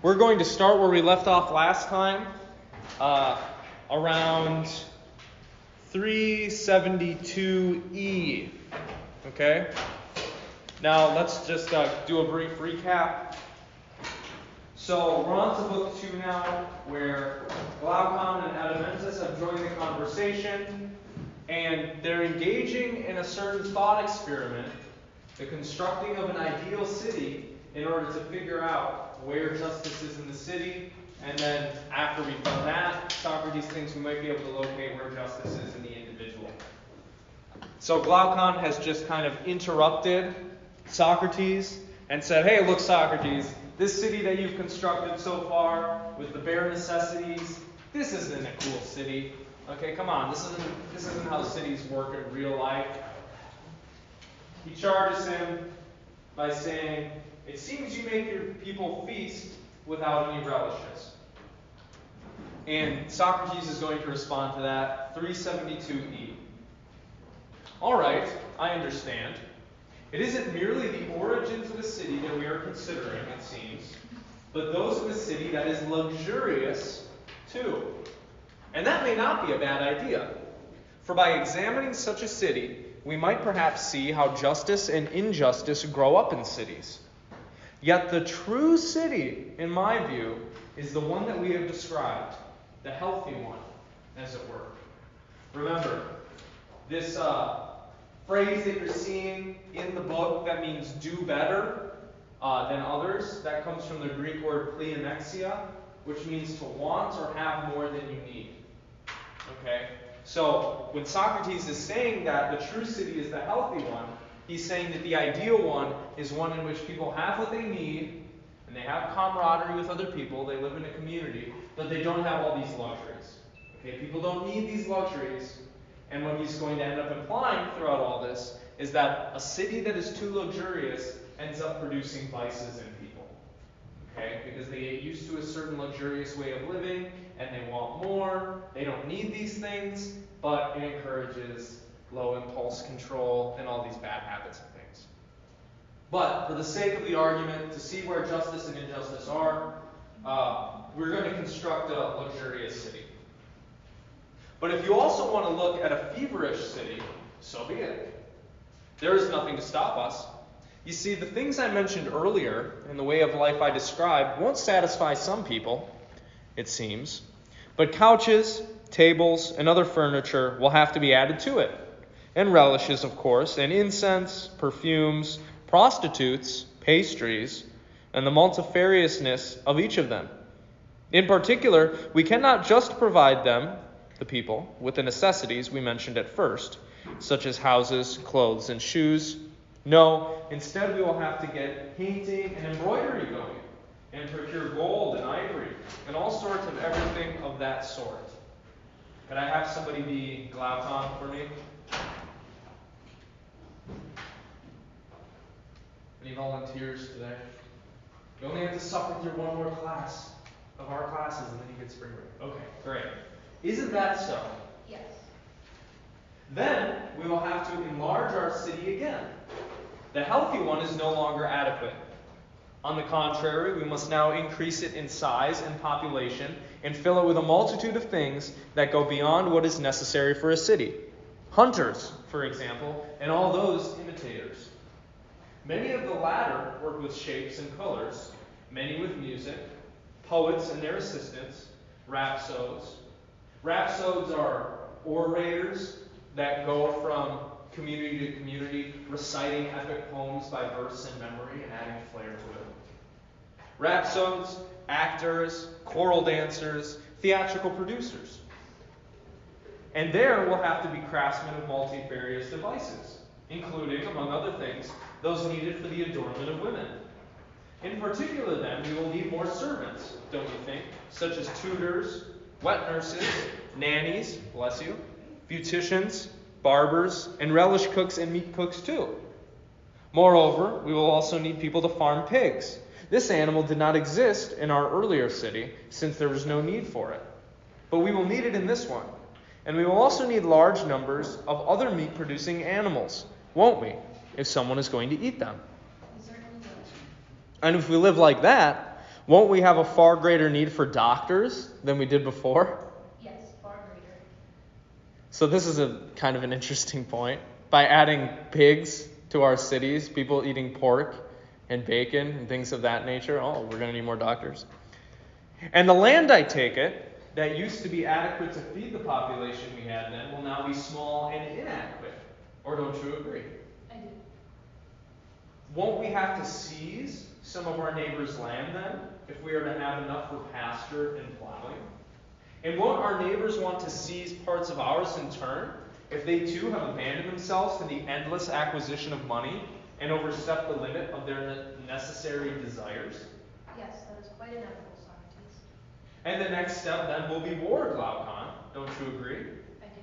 We're going to start where we left off last time, around 372E. Okay? Now let's just do a brief recap. So we're on to book 2 now, where Glaucon and Adeimantus have joined the conversation, and they're engaging in a certain thought experiment, the constructing of an ideal city in order to figure out where justice is in the city, and then after we've done that, Socrates thinks we might be able to locate where justice is in the individual. So Glaucon has just kind of interrupted Socrates and said, hey, look, Socrates, this city that you've constructed so far with the bare necessities, this isn't a cool city. Okay, come on, this isn't how cities work in real life. He charges him by saying, it seems you make your people feast without any relishes. And Socrates is going to respond to that, 372E. All right, I understand. It isn't merely the origins of the city that we are considering, it seems, but those of the city that is luxurious too. And that may not be a bad idea. For by examining such a city, we might perhaps see how justice and injustice grow up in cities. Yet the true city, in my view, is the one that we have described, the healthy one, as it were. Remember, this phrase that you're seeing in the book that means do better than others, that comes from the Greek word pleonexia, which means to want or have more than you need. Okay? So when Socrates is saying that the true city is the healthy one, he's saying that the ideal one is one in which people have what they need, and they have camaraderie with other people, they live in a community, but they don't have all these luxuries. Okay? People don't need these luxuries. And what he's going to end up implying throughout all this is that a city that is too luxurious ends up producing vices in people. Okay? Because they get used to a certain luxurious way of living, and they want more. They don't need these things, but it encourages low impulse control and all these bad habits and things. But for the sake of the argument, to see where justice and injustice are, we're going to construct a luxurious city. But if you also want to look at a feverish city, so be it. There is nothing to stop us. You see, the things I mentioned earlier in the way of life I described won't satisfy some people, it seems. But couches, tables, and other furniture will have to be added to it. And relishes, of course, and incense, perfumes, prostitutes, pastries, and the multifariousness of each of them. In particular, we cannot just provide them, the people, with the necessities we mentioned at first, such as houses, clothes, and shoes. No, instead we will have to get painting and embroidery going, and procure gold and ivory, and all sorts of everything of that sort. Could I have somebody be Glaucon for me? Any volunteers today? You only have to suffer through one more class of our classes, and then you get spring break. Okay, great. Isn't that so? Yes. Then we will have to enlarge our city again. The healthy one is no longer adequate. On the contrary, we must now increase it in size and population and fill it with a multitude of things that go beyond what is necessary for a city. Hunters, for example, and all those imitators. Many of the latter work with shapes and colors, many with music, poets and their assistants, rhapsodes. Rhapsodes are orators that go from community to community, reciting epic poems by verse and memory and adding flair to it. Rhapsodes, actors, choral dancers, theatrical producers. And there will have to be craftsmen of multifarious devices, including, among other things, those needed for the adornment of women. In particular, then, we will need more servants, don't you think, such as tutors, wet nurses, nannies, bless you, beauticians, barbers, and relish cooks and meat cooks too. Moreover, we will also need people to farm pigs. This animal did not exist in our earlier city, since there was no need for it. But we will need it in this one. And we will also need large numbers of other meat-producing animals, won't we, if someone is going to eat them? We certainly will. And if we live like that, Won't we have a far greater need for doctors than we did before? Yes, far greater. So this is a kind of an interesting point. By adding pigs to our cities, people eating pork and bacon and things of that nature, we're going to need more doctors. And the land, I take it, that used to be adequate to feed the population we had then will now be small and inadequate. Or don't you agree? I do. Won't we have to seize some of our neighbors' land then, if we are to have enough for pasture and plowing? And won't our neighbors want to seize parts of ours in turn, if they too have abandoned themselves to the endless acquisition of money and overstepped the limit of their necessary desires? Yes, that is quite inevitable, Socrates. And the next step then will be war, Glaucon. Don't you agree? I do.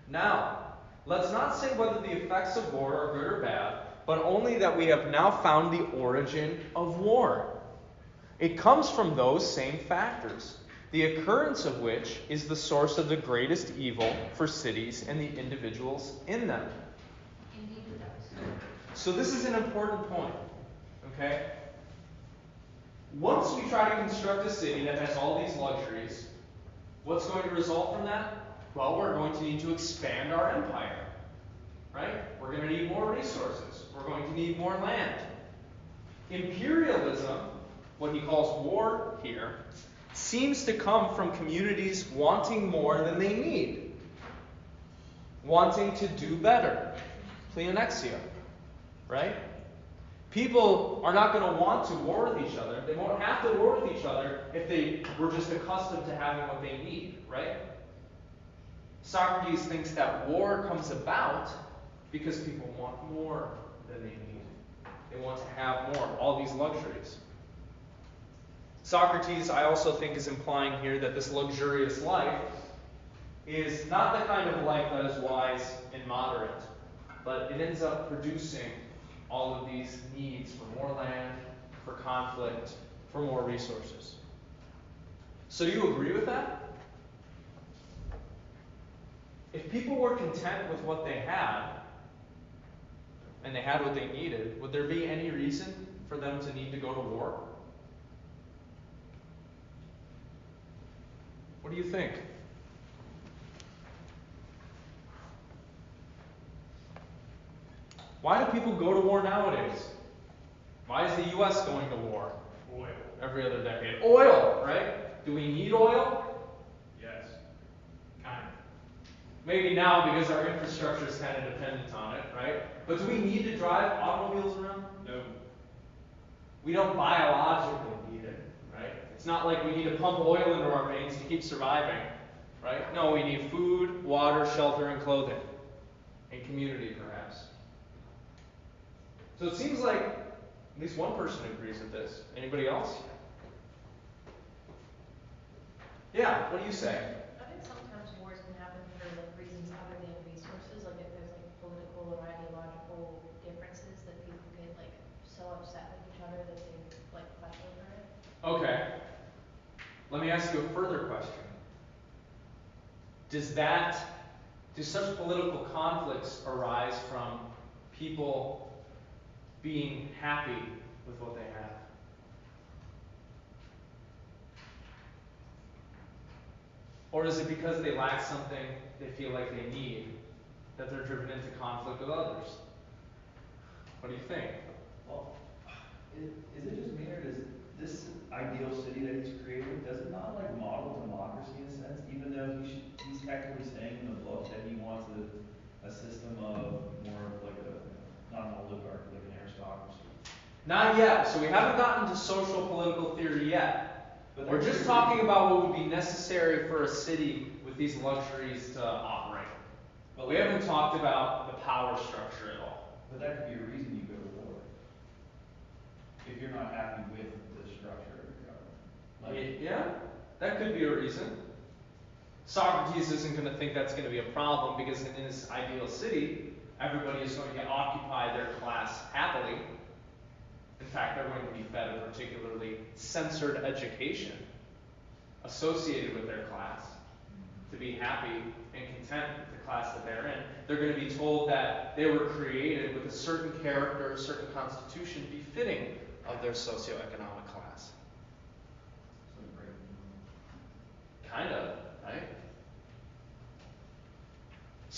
Now, let's not say whether the effects of war are good or bad, but only that we have now found the origin of war. It comes from those same factors, the occurrence of which is the source of the greatest evil for cities and the individuals in them. Indeed it does. So this is an important point, okay? Once we try to construct a city that has all these luxuries, what's going to result from that? Well, we're going to need to expand our empire, right? We're going to need more resources. We're going to need more land. Imperialism, what he calls war here, seems to come from communities wanting more than they need, wanting to do better. Pleonexia, right? People are not going to want to war with each other. They won't have to war with each other if they were just accustomed to having what they need, right? Socrates thinks that war comes about because people want more than they need. They want to have more, all these luxuries. Socrates, I also think, is implying here that this luxurious life is not the kind of life that is wise and moderate, but it ends up producing all of these needs for more land, for conflict, for more resources. So do you agree with that? If people were content with what they had, and they had what they needed, would there be any reason for them to need to go to war? What do you think? Why do people go to war nowadays? Why is the U.S. going to war? Oil. Every other decade. Oil, right? Do we need oil? Yes. Kind of. Maybe now because our infrastructure is kind of dependent on it, right? But do we need to drive automobiles around? No. We don't biologically need it, right? It's not like we need to pump oil into our veins to keep surviving, right? No, we need food, water, shelter, and clothing. And community, perhaps. So it seems like at least one person agrees with this. Anybody else? Yeah, what do you say? I think sometimes wars can happen for reasons other than resources, like if there's political or ideological differences that people get so upset with each other that they fight over it. Okay. Let me ask you a further question. Do such political conflicts arise from people being happy with what they have? Or is it because they lack something they feel like they need that they're driven into conflict with others? What do you think? Well, is it just me, or does this ideal city that he's creating, does it not model democracy in a sense? Even though he's technically saying in the book that he wants a system of more of not an oligarchy, like an aristocracy. Not yet. So we haven't gotten to social political theory yet. But We're just talking about what would be necessary for a city with these luxuries to operate. But we haven't talked about the power structure at all. But that could be a reason you go to war. If you're not happy with the structure of your government. Yeah, that could be a reason. Socrates isn't going to think that's going to be a problem because in his ideal city, everybody is going to occupy their class happily. In fact, they're going to be fed a particularly censored education associated with their class to be happy and content with the class that they're in. They're going to be told that they were created with a certain character, a certain constitution befitting of their socioeconomic class.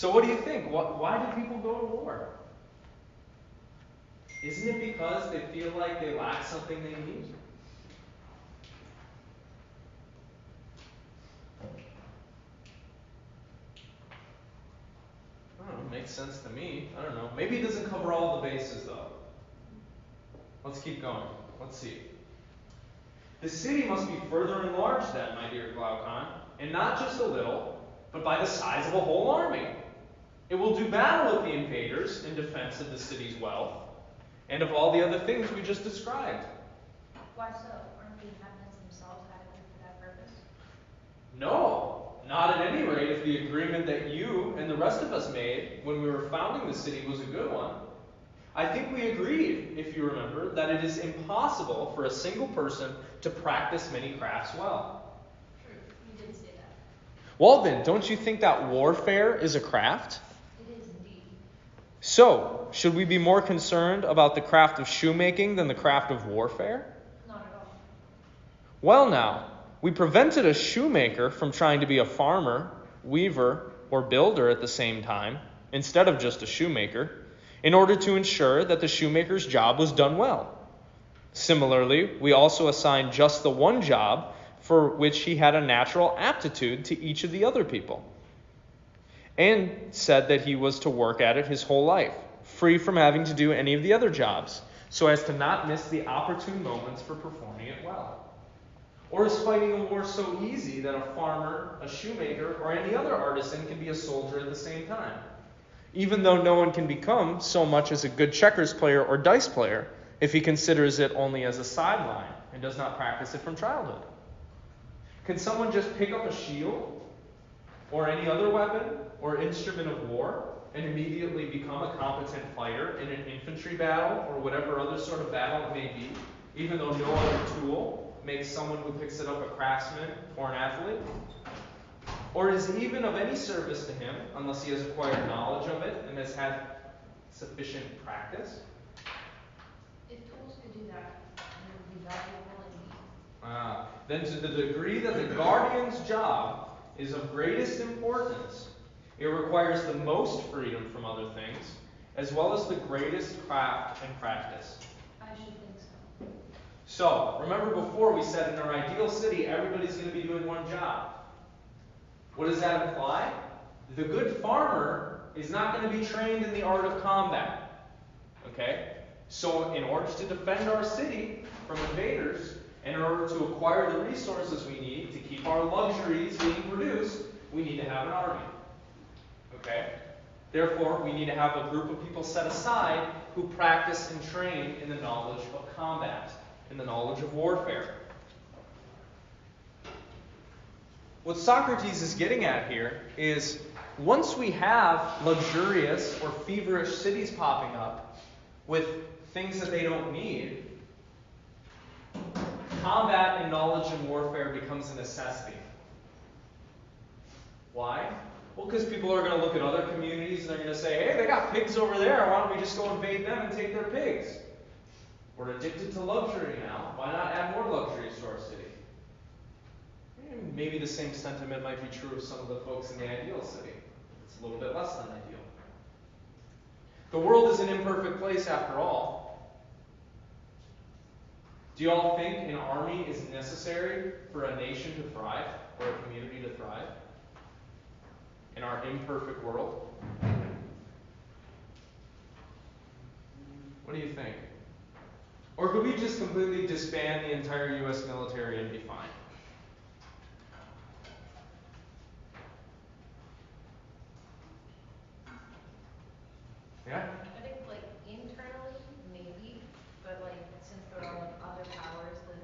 So what do you think? Why do people go to war? Isn't it because they feel like they lack something they need? I don't know, makes sense to me. I don't know. Maybe it doesn't cover all the bases though. Let's keep going. Let's see. The city must be further enlarged then, my dear Glaucon, and not just a little, but by the size of a whole army. It will do battle with the invaders in defense of the city's wealth, and of all the other things we just described. Why so? Aren't the inhabitants themselves adequate for that purpose? No, not at any rate if the agreement that you and the rest of us made when we were founding the city was a good one. I think we agreed, if you remember, that it is impossible for a single person to practice many crafts well. True, you did say that. Well then, don't you think that warfare is a craft? It is indeed. So, should we be more concerned about the craft of shoemaking than the craft of warfare? Not at all. Well now, we prevented a shoemaker from trying to be a farmer, weaver, or builder at the same time, instead of just a shoemaker, in order to ensure that the shoemaker's job was done well. Similarly, we also assigned just the one job for which he had a natural aptitude to each of the other people, and said that he was to work at it his whole life, free from having to do any of the other jobs, so as to not miss the opportune moments for performing it well. Or is fighting a war so easy that a farmer, a shoemaker, or any other artisan can be a soldier at the same time? Even though no one can become so much as a good checkers player or dice player if he considers it only as a sideline and does not practice it from childhood. Can someone just pick up a shield or any other weapon or instrument of war and immediately become a competent fighter in an infantry battle or whatever other sort of battle it may be, even though no other tool makes someone who picks it up a craftsman or an athlete? Or is it even of any service to him unless he has acquired knowledge of it and has had sufficient practice? If tools could do that, it would be valuable indeed. Then to the degree that the guardian's job is of greatest importance, it requires the most freedom from other things, as well as the greatest craft and practice. I should think so. So, remember before we said in our ideal city, everybody's going to be doing one job. What does that imply? The good farmer is not going to be trained in the art of combat. Okay? So, in order to defend our city from invaders, and in order to acquire the resources we need to keep our luxuries being produced, we need to have an army. Okay? Therefore, we need to have a group of people set aside who practice and train in the knowledge of combat, in the knowledge of warfare. What Socrates is getting at here is once we have luxurious or feverish cities popping up with things that they don't need, combat and knowledge in warfare becomes a necessity. Why? Well, because people are going to look at other communities and they're going to say, hey, they got pigs over there. Why don't we just go invade them and take their pigs? We're addicted to luxury now. Why not add more luxuries to our city? And maybe the same sentiment might be true of some of the folks in the ideal city. It's a little bit less than ideal. The world is an imperfect place after all. Do you all think an army is necessary for a nation to thrive, or a community to thrive in our imperfect world? What do you think? Or could we just completely disband the entire U.S. military and be fine? Yeah? I think, like, internally, maybe, but, like, since there are, like, other powers that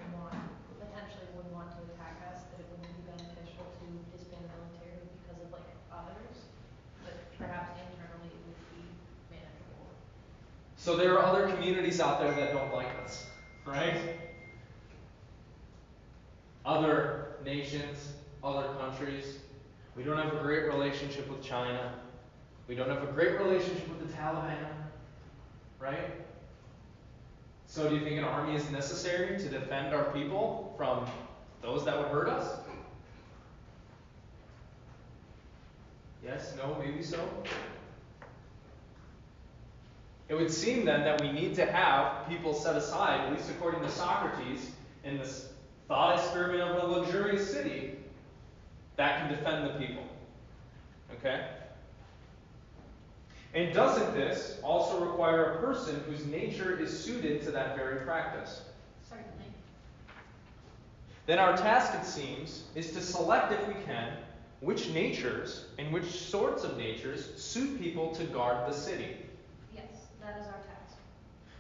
potentially would want to attack us, that it wouldn't be beneficial to disband the military because of, like, others. But perhaps internally it would be manageable. So there are other communities out there that don't like us, right? Other nations, other countries. We don't have a great relationship with China. We don't have a great relationship with the Taliban, right? So do you think an army is necessary to defend our people from those that would hurt us? Yes, no, maybe so? It would seem then that we need to have people set aside, at least according to Socrates, in this thought experiment of a luxurious city, that can defend the people. Okay? And doesn't this also require a person whose nature is suited to that very practice? Certainly. Then our task, it seems, is to select, if we can, which natures and which sorts of natures suit people to guard the city. Yes, that is our task.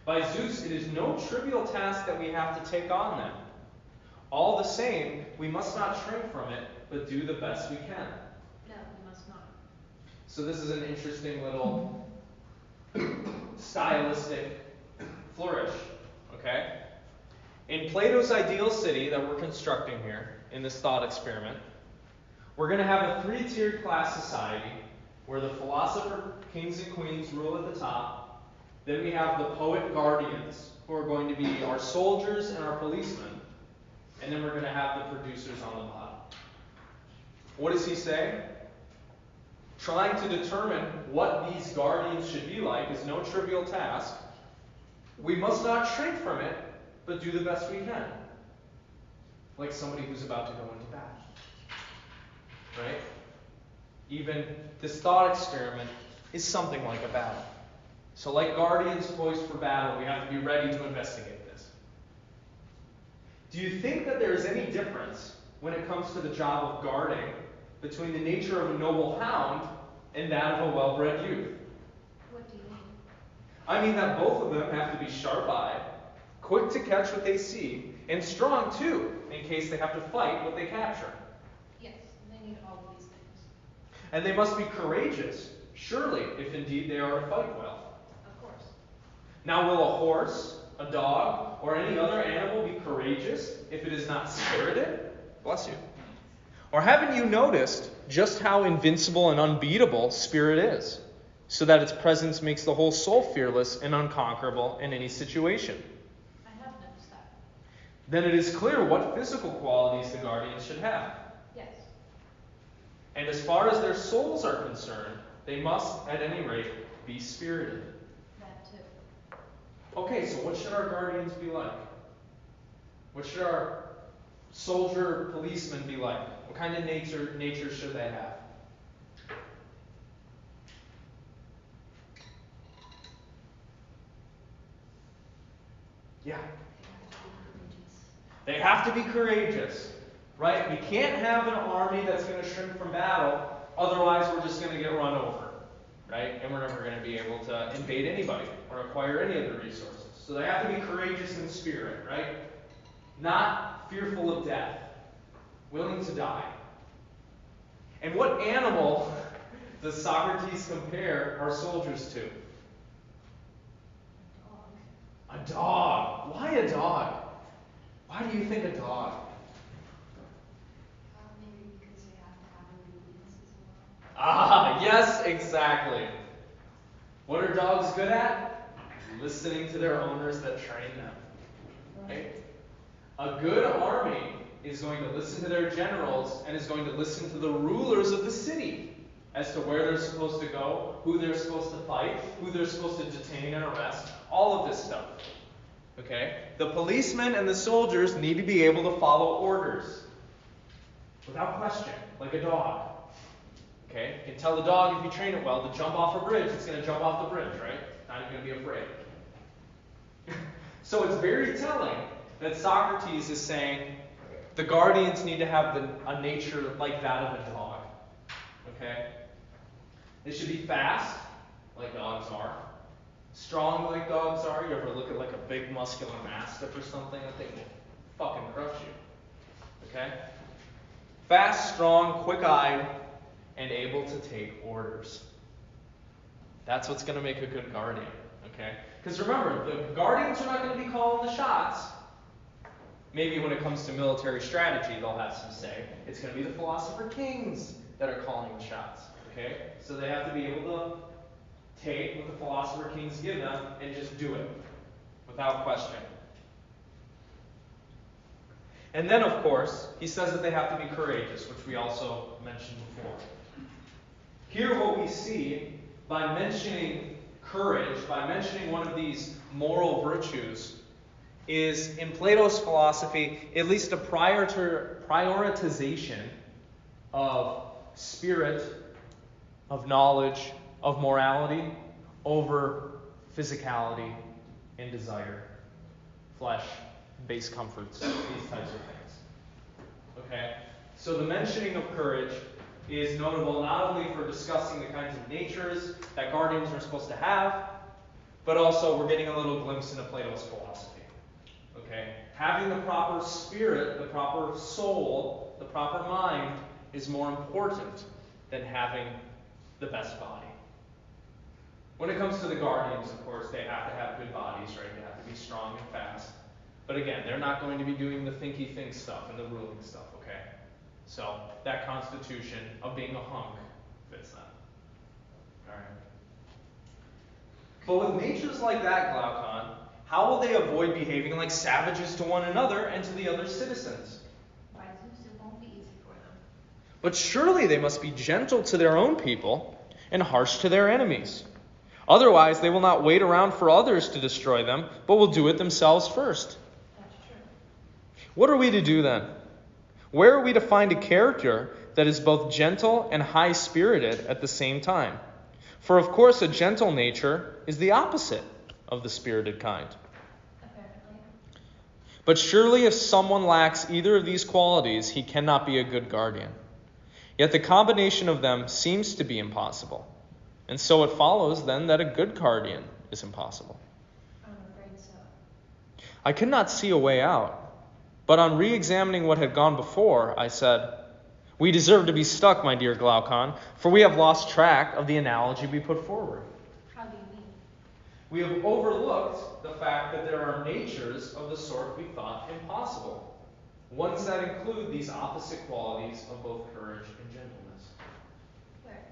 By Zeus, it is no trivial task that we have to take on them. All the same, we must not shrink from it, but do the best we can. No, we must not. So this is an interesting little stylistic flourish, okay? In Plato's ideal city that we're constructing here, in this thought experiment, we're going to have a three-tiered class society where the philosopher, kings and queens rule at the top. Then we have the poet guardians, who are going to be our soldiers and our policemen. And then we're going to have the producers on the bottom. What does he say? Trying to determine what these guardians should be like is no trivial task. We must not shrink from it, but do the best we can. Like somebody who's about to go into battle. Right? Even this thought experiment is something like a battle. So like guardians poised for battle, we have to be ready to investigate this. Do you think that there is any difference when it comes to the job of guarding between the nature of a noble hound and that of a well-bred youth? What do you mean? I mean that both of them have to be sharp-eyed, quick to catch what they see, and strong too, in case they have to fight what they capture. Yes, they need all of these things. And they must be courageous, surely, if indeed they are to fight well. Of course. Now, will a horse, a dog, or any other animal be courageous if it is not spirited? Bless you. Or haven't you noticed just how invincible and unbeatable spirit is, so that its presence makes the whole soul fearless and unconquerable in any situation? I have noticed that. Then it is clear what physical qualities the guardians should have. Yes. And as far as their souls are concerned, they must, at any rate, be spirited. That too. Okay, so what should our guardians be like? What should our soldier policemen be like? What kind of nature should they have? Yeah. They have to be courageous, right? We can't have an army that's going to shrink from battle, otherwise we're just going to get run over, right? And we're never going to be able to invade anybody or acquire any of the resources. So they have to be courageous in spirit, right? Not fearful of death, willing to die. And what animal does Socrates compare our soldiers to? Dog. A dog. Why a dog? Why do you think a dog? Maybe because they have to have obedience as well. Ah, yes, exactly. What are dogs good at? Listening to their owners that train them. Right? A good army is going to listen to their generals and is going to listen to the rulers of the city as to where they're supposed to go, who they're supposed to fight, who they're supposed to detain and arrest, all of this stuff. Okay? The policemen and the soldiers need to be able to follow orders without question, like a dog. Okay? You can tell the dog, if you train it well, to jump off a bridge, it's going to jump off the bridge, right? Not even going to be afraid. So it's very telling that Socrates is saying the guardians need to have a nature like that of a dog. Okay? They should be fast, like dogs are. Strong, like dogs are. You ever look at like a big muscular mastiff or something? That thing will fucking crush you. Okay? Fast, strong, quick-eyed, and able to take orders. That's what's going to make a good guardian. Okay? Because remember, the guardians are not going to be calling the shots. Maybe when it comes to military strategy, they'll have some say. It's going to be the philosopher kings that are calling the shots. Okay? So they have to be able to take what the philosopher kings give them and just do it without question. And then, of course, he says that they have to be courageous, which we also mentioned before. Here what we see, by mentioning courage, by mentioning one of these moral virtues, is in Plato's philosophy at least a prioritization of spirit, of knowledge, of morality over physicality and desire, flesh, base comforts, these types of things. Okay? So the mentioning of courage is notable not only for discussing the kinds of natures that guardians are supposed to have, but also we're getting a little glimpse into Plato's philosophy. Okay? Having the proper spirit, the proper soul, the proper mind is more important than having the best body. When it comes to the guardians, of course, they have to have good bodies, right? They have to be strong and fast. But again, they're not going to be doing the thinky think stuff and the ruling stuff, okay? So that constitution of being a hunk fits them. Alright. But with natures like that, Glaucon, how will they avoid behaving like savages to one another and to the other citizens? Why, Zeus, it won't be easy for them. But surely they must be gentle to their own people and harsh to their enemies. Otherwise, they will not wait around for others to destroy them, but will do it themselves first. That's true. What are we to do then? Where are we to find a character that is both gentle and high-spirited at the same time? For of course a gentle nature is the opposite of the spirited kind. Apparently. But surely if someone lacks either of these qualities, he cannot be a good guardian. Yet the combination of them seems to be impossible. And so it follows then that a good guardian is impossible. I'm afraid so. I could not see a way out. But on re-examining what had gone before, I said, "We deserve to be stuck, my dear Glaucon, for we have lost track of the analogy we put forward. How do you mean? We have overlooked the fact that there are natures of the sort we thought impossible, ones that include these opposite qualities of both courage and gentleness. Where?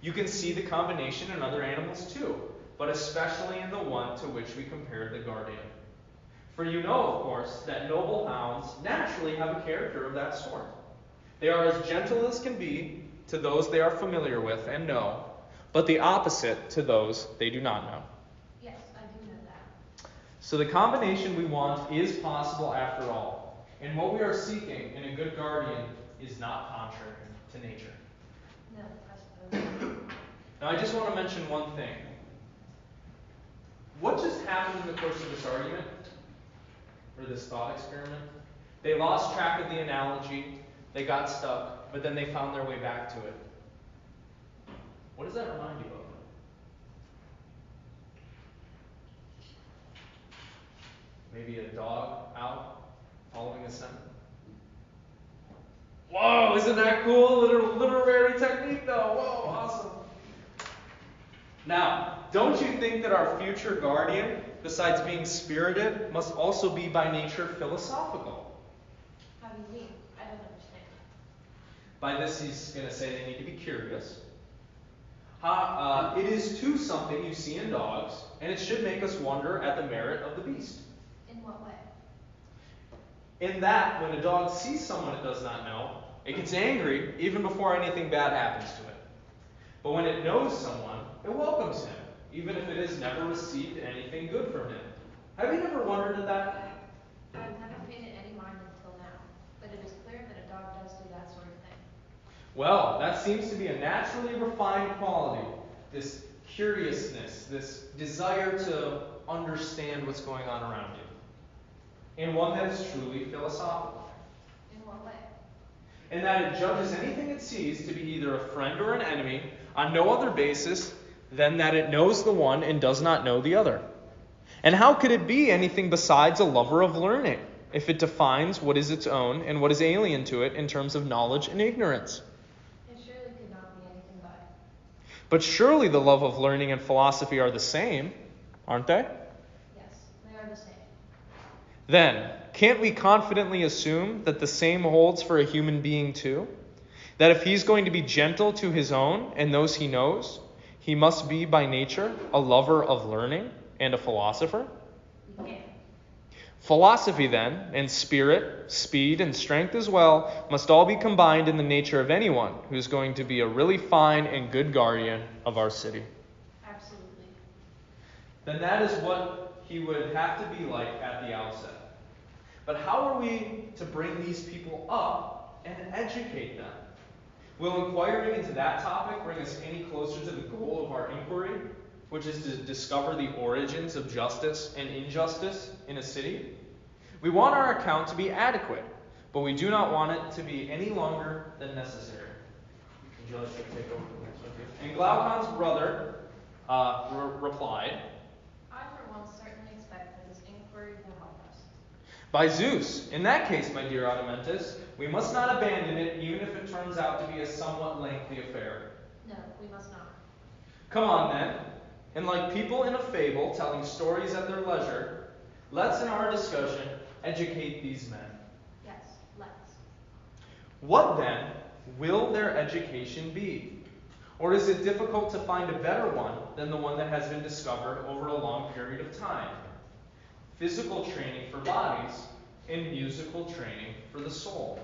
You can see the combination in other animals too, but especially in the one to which we compared the guardian. For you know, of course, that noble hounds naturally have a character of that sort. They are as gentle as can be to those they are familiar with and know, but the opposite to those they do not know. Yes, I do know that. So the combination we want is possible after all. And what we are seeking in a good guardian is not contrary to nature. No, I suppose. Now I just want to mention one thing. What just happened in the course of this argument? Or this thought experiment? They lost track of the analogy, they got stuck, but then they found their way back to it. What does that remind you of? Maybe a dog out following a scent? Whoa, isn't that cool? Literary technique though. Whoa, awesome. Now, don't you think that our future guardian, besides being spirited, must also be by nature philosophical? How do you mean? I don't understand. By this, he's going to say they need to be curious. It is too something you see in dogs, and it should make us wonder at the merit of the beast. In what way? In that, when a dog sees someone it does not know, it gets angry even before anything bad happens to it. But when it knows someone, it welcomes him, even if it has never received anything good from him. Have you never wondered at that? I've never paid it any mind until now, but it is clear that a dog does do that sort of thing. Well, that seems to be a naturally refined quality, this curiousness, this desire to understand what's going on around you, and one that is truly philosophical. In what way? In that it judges anything it sees to be either a friend or an enemy on no other basis than that it knows the one and does not know the other. And how could it be anything besides a lover of learning, if it defines what is its own and what is alien to it in terms of knowledge and ignorance? It surely could not be anything but. But surely the love of learning and philosophy are the same, aren't they? Yes, they are the same. Then, can't we confidently assume that the same holds for a human being too? That if he's going to be gentle to his own and those he knows, he must be by nature a lover of learning and a philosopher? We can. Philosophy then, and spirit, speed, and strength as well, must all be combined in the nature of anyone who's going to be a really fine and good guardian of our city. Absolutely. Then that is what he would have to be like at the outset. But how are we to bring these people up and educate them? Will inquiring into that topic bring us any closer to the goal of our inquiry, which is to discover the origins of justice and injustice in a city? We want our account to be adequate, but we do not want it to be any longer than necessary. Would you like to take over the next one? And Glaucon's brother replied, I, for one, certainly expect that this inquiry will help us. By Zeus, in that case, my dear Adeimantus, we must not abandon it, even if it turns out to be a somewhat lengthy affair. No, we must not. Come on, then, and like people in a fable telling stories at their leisure, let's, in our discussion, educate these men. Yes, let's. What, then, will their education be? Or is it difficult to find a better one than the one that has been discovered over a long period of time? Physical training for bodies and musical training for the soul.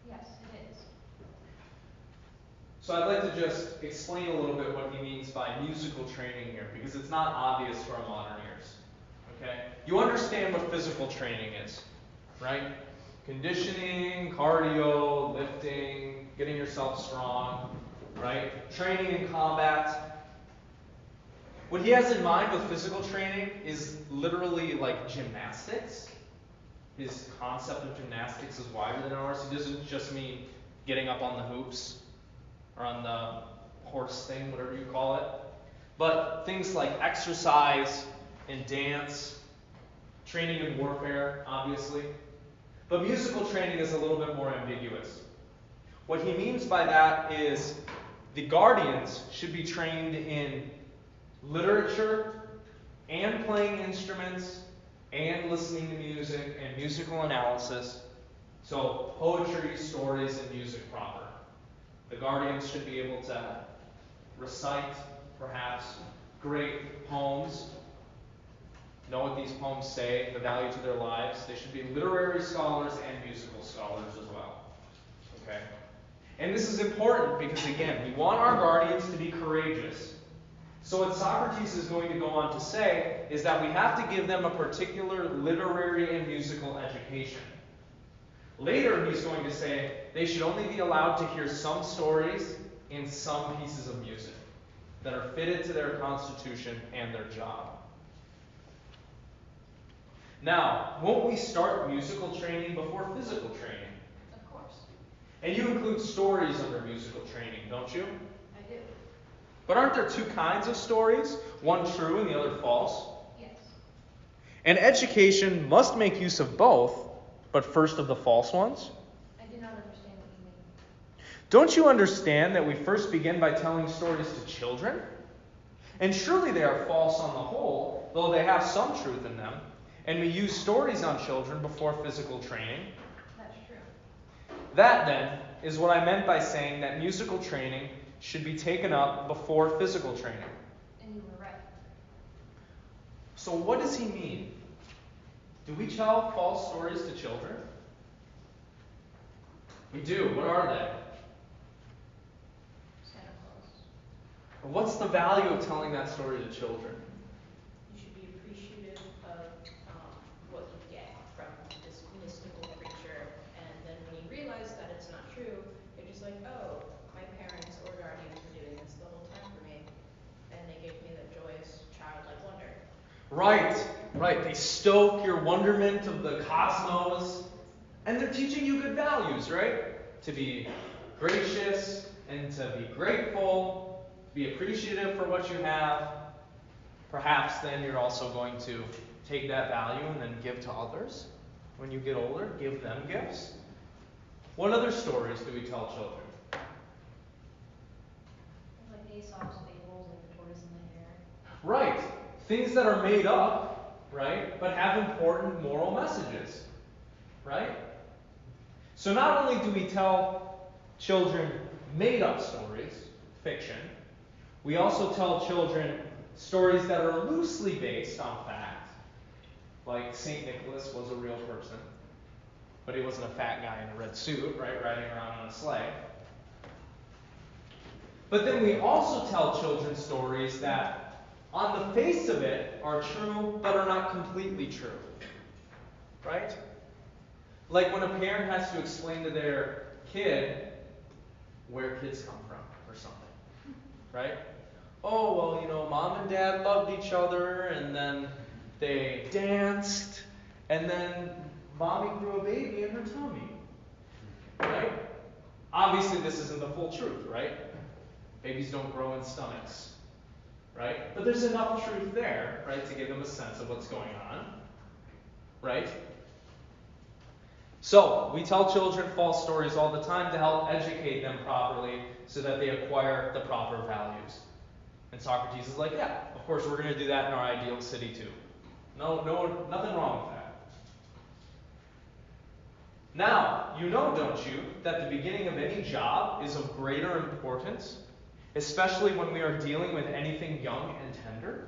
Yes, it is. So I'd like to just explain a little bit what he means by musical training here, because it's not obvious to our modern ears. Okay? You understand what physical training is, right? Conditioning, cardio, lifting, getting yourself strong, right? Training in combat. What he has in mind with physical training is literally like gymnastics. His concept of gymnastics is wider than ours. He doesn't just mean getting up on the hoops or on the horse thing, whatever you call it. But things like exercise and dance, training in warfare, obviously. But musical training is a little bit more ambiguous. What he means by that is the guardians should be trained in literature and playing instruments and listening to music and musical analysis. So poetry, stories, and music proper. The guardians should be able to recite, perhaps, great poems, know what these poems say, the value to their lives. They should be literary scholars and musical scholars as well. Okay? And this is important because, again, we want our guardians to be courageous. So what Socrates is going to go on to say is that we have to give them a particular literary and musical education. Later, he's going to say they should only be allowed to hear some stories and some pieces of music that are fitted to their constitution and their job. Now, won't we start musical training before physical training? Of course. And you include stories under musical training, don't you? I do. But aren't there two kinds of stories? One true and the other false? Yes. And education must make use of both, but first of the false ones? I do not understand what you mean. Don't you understand that we first begin by telling stories to children? And surely they are false on the whole, though they have some truth in them. And we use stories on children before physical training. That's true. That, then, is what I meant by saying that musical training should be taken up before physical training. And you were right. So what does he mean? Do we tell false stories to children? We do. What are they? Santa Claus. What's the value of telling that story to children? You should be appreciative of what you get from this mystical creature, and then when you realize that it's not true, you're just like, oh, my parents or guardians were doing this the whole time for me, and they gave me that joyous childlike wonder. Right. They stoke your wonderment of the cosmos, and they're teaching you good values, right? To be gracious and to be grateful, be appreciative for what you have. Perhaps then you're also going to take that value and then give to others. When you get older, give them gifts. What other stories do we tell children? It's like Aesop's fables, like the tortoise and the hare. Right. Things that are made up, right, but have important moral messages, right? So not only do we tell children made-up stories, fiction, we also tell children stories that are loosely based on fact, Like St. Nicholas was a real person, but he wasn't a fat guy in a red suit, right, riding around on a sleigh. But then we also tell children stories that, on the face of it, are true, but are not completely true. Right? Like when a parent has to explain to their kid where kids come from or something. Right? Oh, well, mom and dad loved each other, and then they danced, and then mommy grew a baby in her tummy. Right? Obviously, this isn't the full truth, right? Babies don't grow in stomachs, right? But there's enough truth there, right, to give them a sense of what's going on, right? So, we tell children false stories all the time to help educate them properly so that they acquire the proper values. And Socrates is like, yeah, of course we're going to do that in our ideal city too. No, nothing wrong with that. Now, don't you, that the beginning of any job is of greater importance, especially when we are dealing with anything young and tender?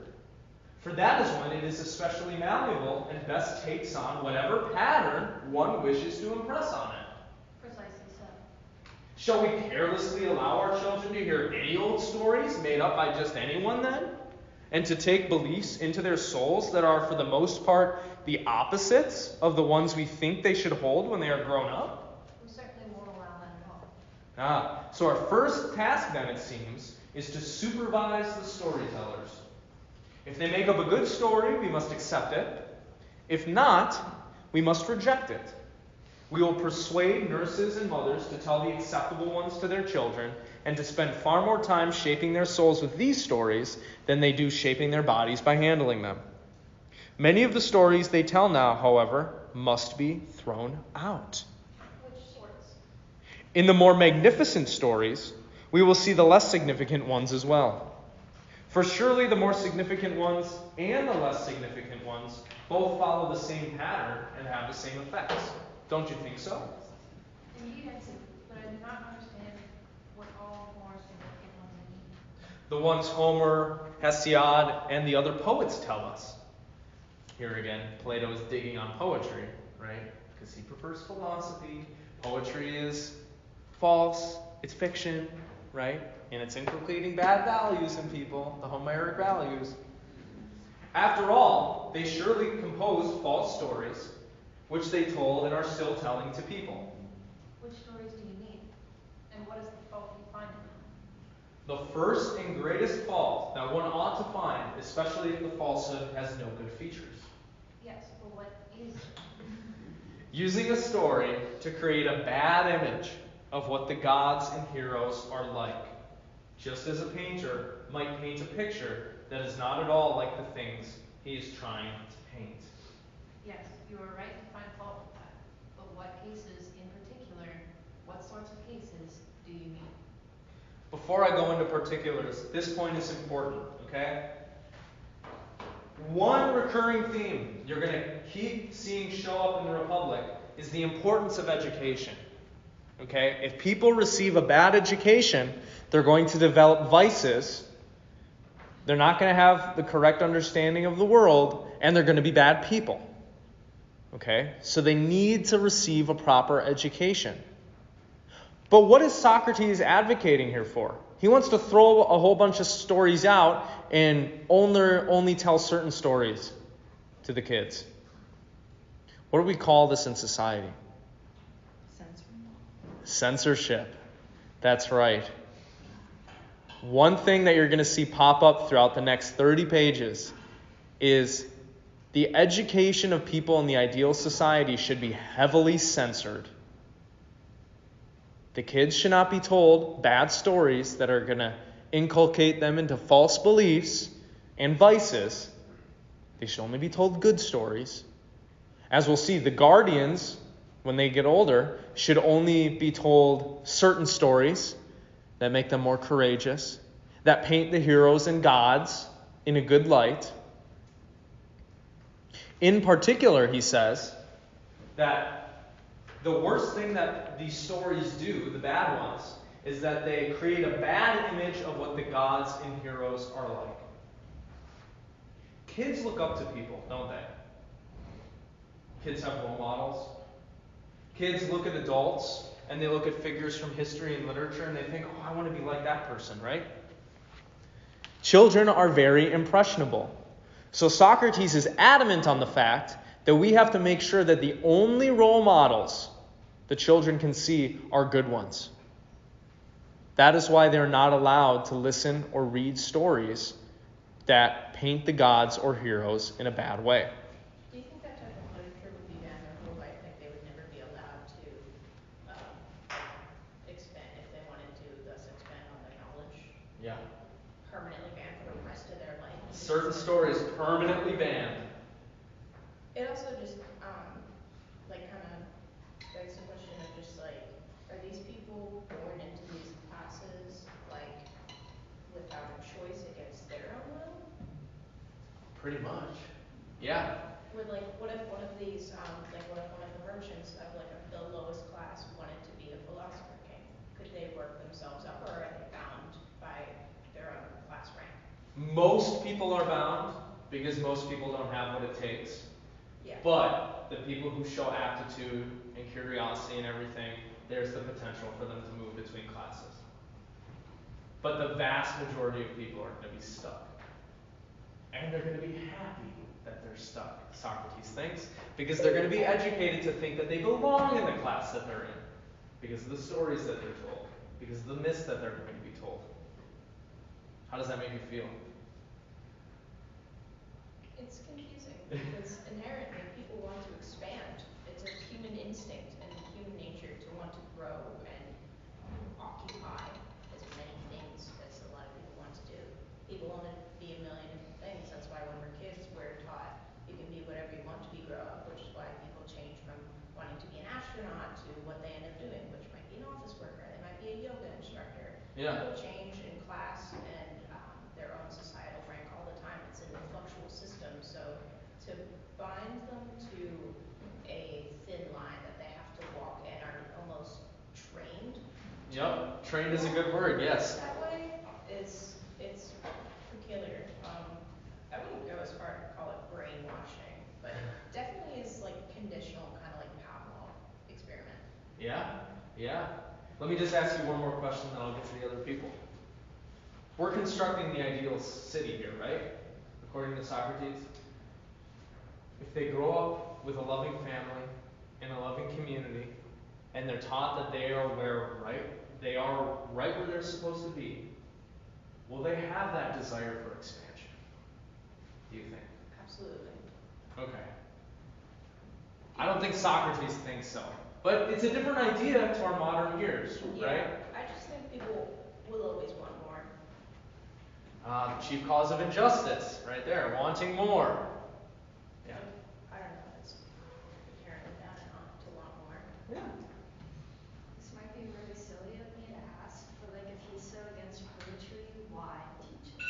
For that is when it is especially malleable and best takes on whatever pattern one wishes to impress on it. Precisely so. Shall we carelessly allow our children to hear any old stories made up by just anyone then? And to take beliefs into their souls that are, for the most part, the opposites of the ones we think they should hold when they are grown up? We certainly won't allow that at all. So our first task then, it seems, is to supervise the storytellers. If they make up a good story, we must accept it. If not, we must reject it. We will persuade nurses and mothers to tell the acceptable ones to their children and to spend far more time shaping their souls with these stories than they do shaping their bodies by handling them. Many of the stories they tell now, however, must be thrown out. Which sorts? In the more magnificent stories, we will see the less significant ones as well. For surely the more significant ones and the less significant ones both follow the same pattern and have the same effects. Don't you think so? Indeed, I do, but I do not understand what all the more significant ones mean. The ones Homer, Hesiod, and the other poets tell us. Here again, Plato is digging on poetry, right? Because he prefers philosophy. Poetry is false, it's fiction, right? And it's inculcating bad values in people, the Homeric values. After all, they surely composed false stories, which they told and are still telling to people. Which stories do you mean? And what is the fault you find in them? The first and greatest fault that one ought to find, especially if the falsehood has no good features. Yes, but what is it? Using a story to create a bad image of what the gods and heroes are like. Just as a painter might paint a picture that is not at all like the things he is trying to paint. Yes, you are right to find fault with that. But what cases in particular, what sorts of cases do you mean? Before I go into particulars, this point is important, okay? One recurring theme you're going to keep seeing show up in the Republic is the importance of education. Okay? If people receive a bad education, they're going to develop vices. They're not going to have the correct understanding of the world, and they're going to be bad people. Okay? So they need to receive a proper education. But what is Socrates advocating here for? He wants to throw a whole bunch of stories out and only tell certain stories to the kids. What do we call this in society? Censorship. That's right. One thing that you're going to see pop up throughout the next 30 pages is the education of people in the ideal society should be heavily censored. The kids should not be told bad stories that are going to inculcate them into false beliefs and vices. They should only be told good stories. As we'll see, the guardians, when they get older, should only be told certain stories that make them more courageous, that paint the heroes and gods in a good light. In particular, he says that the worst thing that these stories do, the bad ones, is that they create a bad image of what the gods and heroes are like. Kids look up to people, don't they? Kids have role models. Kids look at adults and they look at figures from history and literature and they think, oh, I want to be like that person, right? Children are very impressionable. So Socrates is adamant on the fact that we have to make sure that the only role models the children can see are good ones. That is why they're not allowed to listen or read stories that paint the gods or heroes in a bad way. Do you think that type of literature would be banned or ruled? I think they would never be allowed to expand if they wanted to, thus expand on their knowledge. Yeah. Permanently banned for the rest of their life. Certain stories permanently banned. It also just like kind of begs the question of just like, are these people born into these classes like without a choice against their own will? Pretty much. Yeah. Would like, what if one of these, like what if one of the merchants of like the lowest class wanted to be a philosopher king? Could they work themselves up, or are they bound by their own class rank? Most people are bound because most people don't have what it takes. Yeah. But the people who show aptitude and curiosity and everything, there's the potential for them to move between classes. But the vast majority of people are going to be stuck. And they're going to be happy that they're stuck, Socrates thinks, because they're going to be educated to think that they belong in the class that they're in, because of the stories that they're told, because of the myths that they're going to be told. How does that make you feel? It's confusing because inherently people want to expand. It's a human instinct and human nature to want to grow and occupy as many things as a lot of people want to do. People want to be a million different things. That's why when we're kids, we're taught you can be whatever you want to be grow up, which is why people change from wanting to be an astronaut to what they end up doing, which might be an office worker, they might be a yoga instructor. Yeah. People change in class and their own societal rank all the time. It's an fluctual system. So to bind them to a thin line that they have to walk and are almost trained. Yep, trained is a good word, yes. That way it's peculiar. I wouldn't go as far to call it brainwashing, but it definitely is like conditional, kind of like Pavlov experiment. Yeah, yeah. Let me just ask you one more question, then I'll get to the other people. We're constructing the ideal city here, right? According to Socrates. If they grow up with a loving family in a loving community, and they're taught that they are right where they're supposed to be, will they have that desire for expansion? Do you think? Absolutely. Okay. I don't think Socrates thinks so. But it's a different idea to our modern ears, right? I just think people will always want more. The chief cause of injustice, right there, wanting more. Yeah. I don't know if it's inherently bad or not to want more. Yeah. This might be really silly of me to ask, but like if he's so against poetry, why teach it?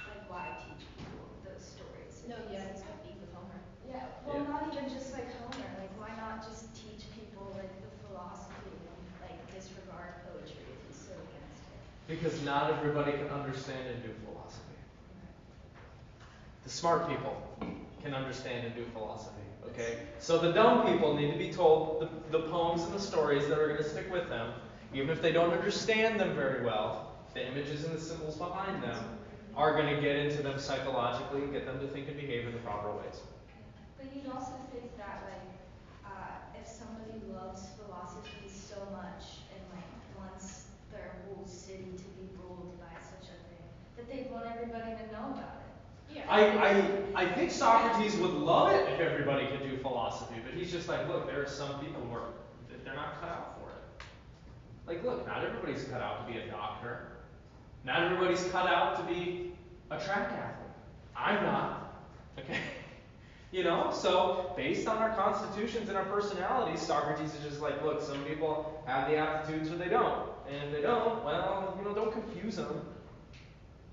Like why teach people those stories? No, yeah, it's got beef with Homer. Yeah, well, Yeah. not even just like Homer. Like, why not just teach people like the philosophy and like disregard poetry if he's so against it? Because not everybody can understand and do philosophy. The smart people can understand and do philosophy, okay? So the dumb people need to be told the poems and the stories that are going to stick with them, even if they don't understand them very well. The images and the symbols behind them are going to get into them psychologically and get them to think and behave in the proper ways. But you'd also think that like if somebody loves philosophy so much and like wants their whole city to be ruled by such a thing, that they'd want everybody to know about it. Yeah. I think Socrates would love it if everybody could do philosophy, but he's just like, look, there are some people who they're not cut out for it. Like, look, not everybody's cut out to be a doctor. Not everybody's cut out to be a track athlete. I'm not. Okay? You know, so based on our constitutions and our personalities, Socrates is just like, look, some people have the aptitudes or they don't. And if they don't, well, don't confuse them.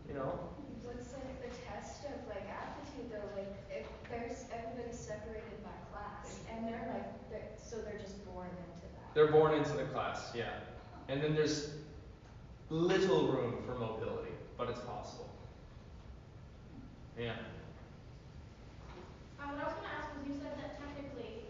You know? What's like the test of like aptitude though? Like if there's everybody's separated by class and they're just born into that. They're born into the class, yeah. And then there's little room for mobility, but it's possible. Yeah. What I was going to ask was, you said that technically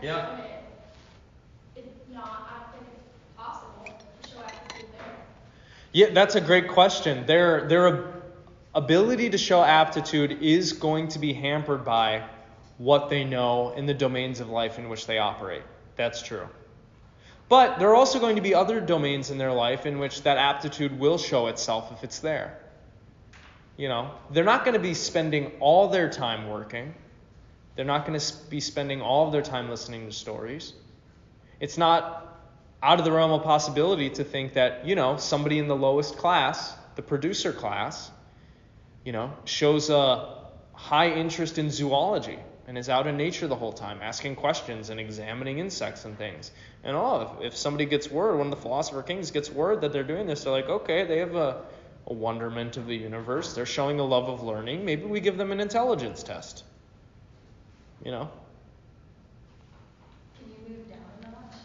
Yeah. shown it. It's not, I don't think it's possible to show aptitude there. Yeah, that's a great question. Their ability to show aptitude is going to be hampered by what they know in the domains of life in which they operate. That's true. But there are also going to be other domains in their life in which that aptitude will show itself if it's there. You know, they're not going to be spending all their time working. They're not going to be spending all of their time listening to stories. It's not out of the realm of possibility to think that, you know, somebody in the lowest class, the producer class, you know, shows a high interest in zoology and is out in nature the whole time, asking questions and examining insects and things. And if somebody gets word, one of the philosopher kings gets word that they're doing this, they're like, okay, they have a wonderment of the universe. They're showing a love of learning. Maybe we give them an intelligence test. You know? Can you move down a notch?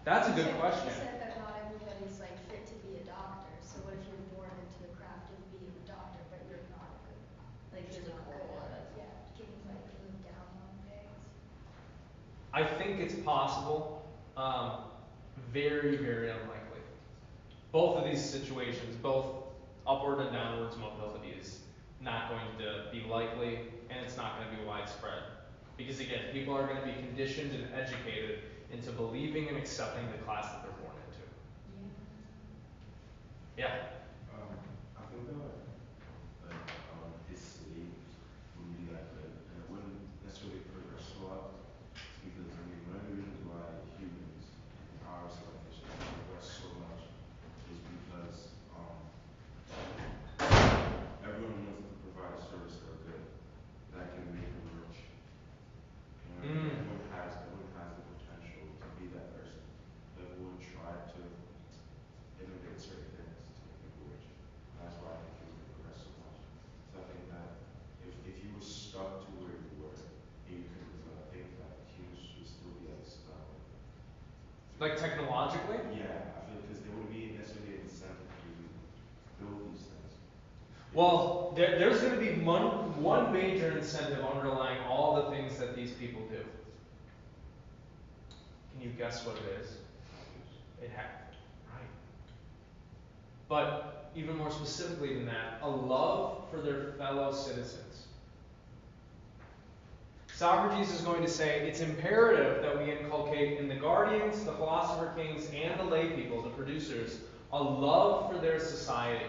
That's a You good said- question. You said that not everybody's like fit to be a doctor. So what if you're born into the craft of being a doctor, but you're not good, like you're not good at it? Yeah. Can you like move down one phase? I think it's possible. Very, very unlikely. Both of these situations, both upward and downwards mobility is not going to be likely, and it's not going to be widespread. Because again, people are going to be conditioned and educated into believing and accepting the class that they're born into. Yeah. I think that this city wouldn't be that good, and it wouldn't necessarily progress a lot, because I mean one of the reasons why humans in our civilization progress so much is because everyone wants to provide a service that are good, that can make them rich. You know, everyone has the potential to be that person. Everyone tried to innovate certain things to make people rich. That's why I think people can progress so much. So I think that if you were stuck to where you were and you couldn't move, I think that humans should still be like stuck. Like technologically? Yeah, I feel because there wouldn't be necessarily an incentive to build these things. Well, there's going to be one major incentive underlying all the things that these people do. Can you guess what it is? Right. But even more specifically than that, a love for their fellow citizens. Socrates is going to say it's imperative that we inculcate in the guardians, the philosopher kings, and the lay people, the producers, a love for their society.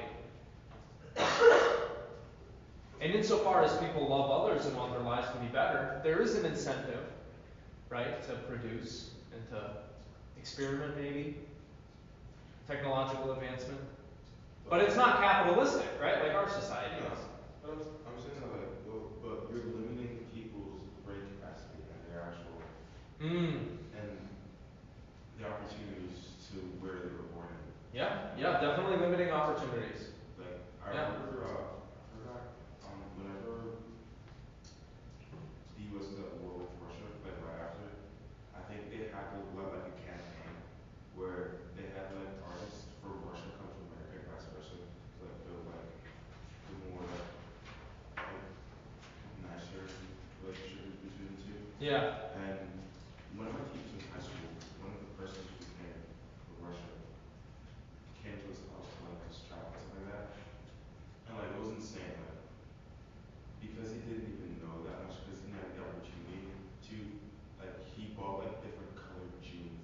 And insofar as people love others and want their lives to be better, there is an incentive, right, to produce and to experiment maybe, technological advancement. But it's not capitalistic, right, like our society is. But I'm saying that like, well, but you're limiting people's brain capacity and their actual and the opportunities to where they were born in. Yeah, definitely limiting opportunities. Like I remember, I forgot, whenever the U.S. was at war with Russia, like right after, I think they had like a campaign where they had like artists from Russia come to America and vice versa, to like build like the more like nicer relationship between the two. Yeah. And one of my teachers in high school, one of the persons who came from Russia came to his house to like just chat and stuff like that. And like it was insane, like because he didn't even know that much, because he didn't have the opportunity to, like he bought like different colored jeans,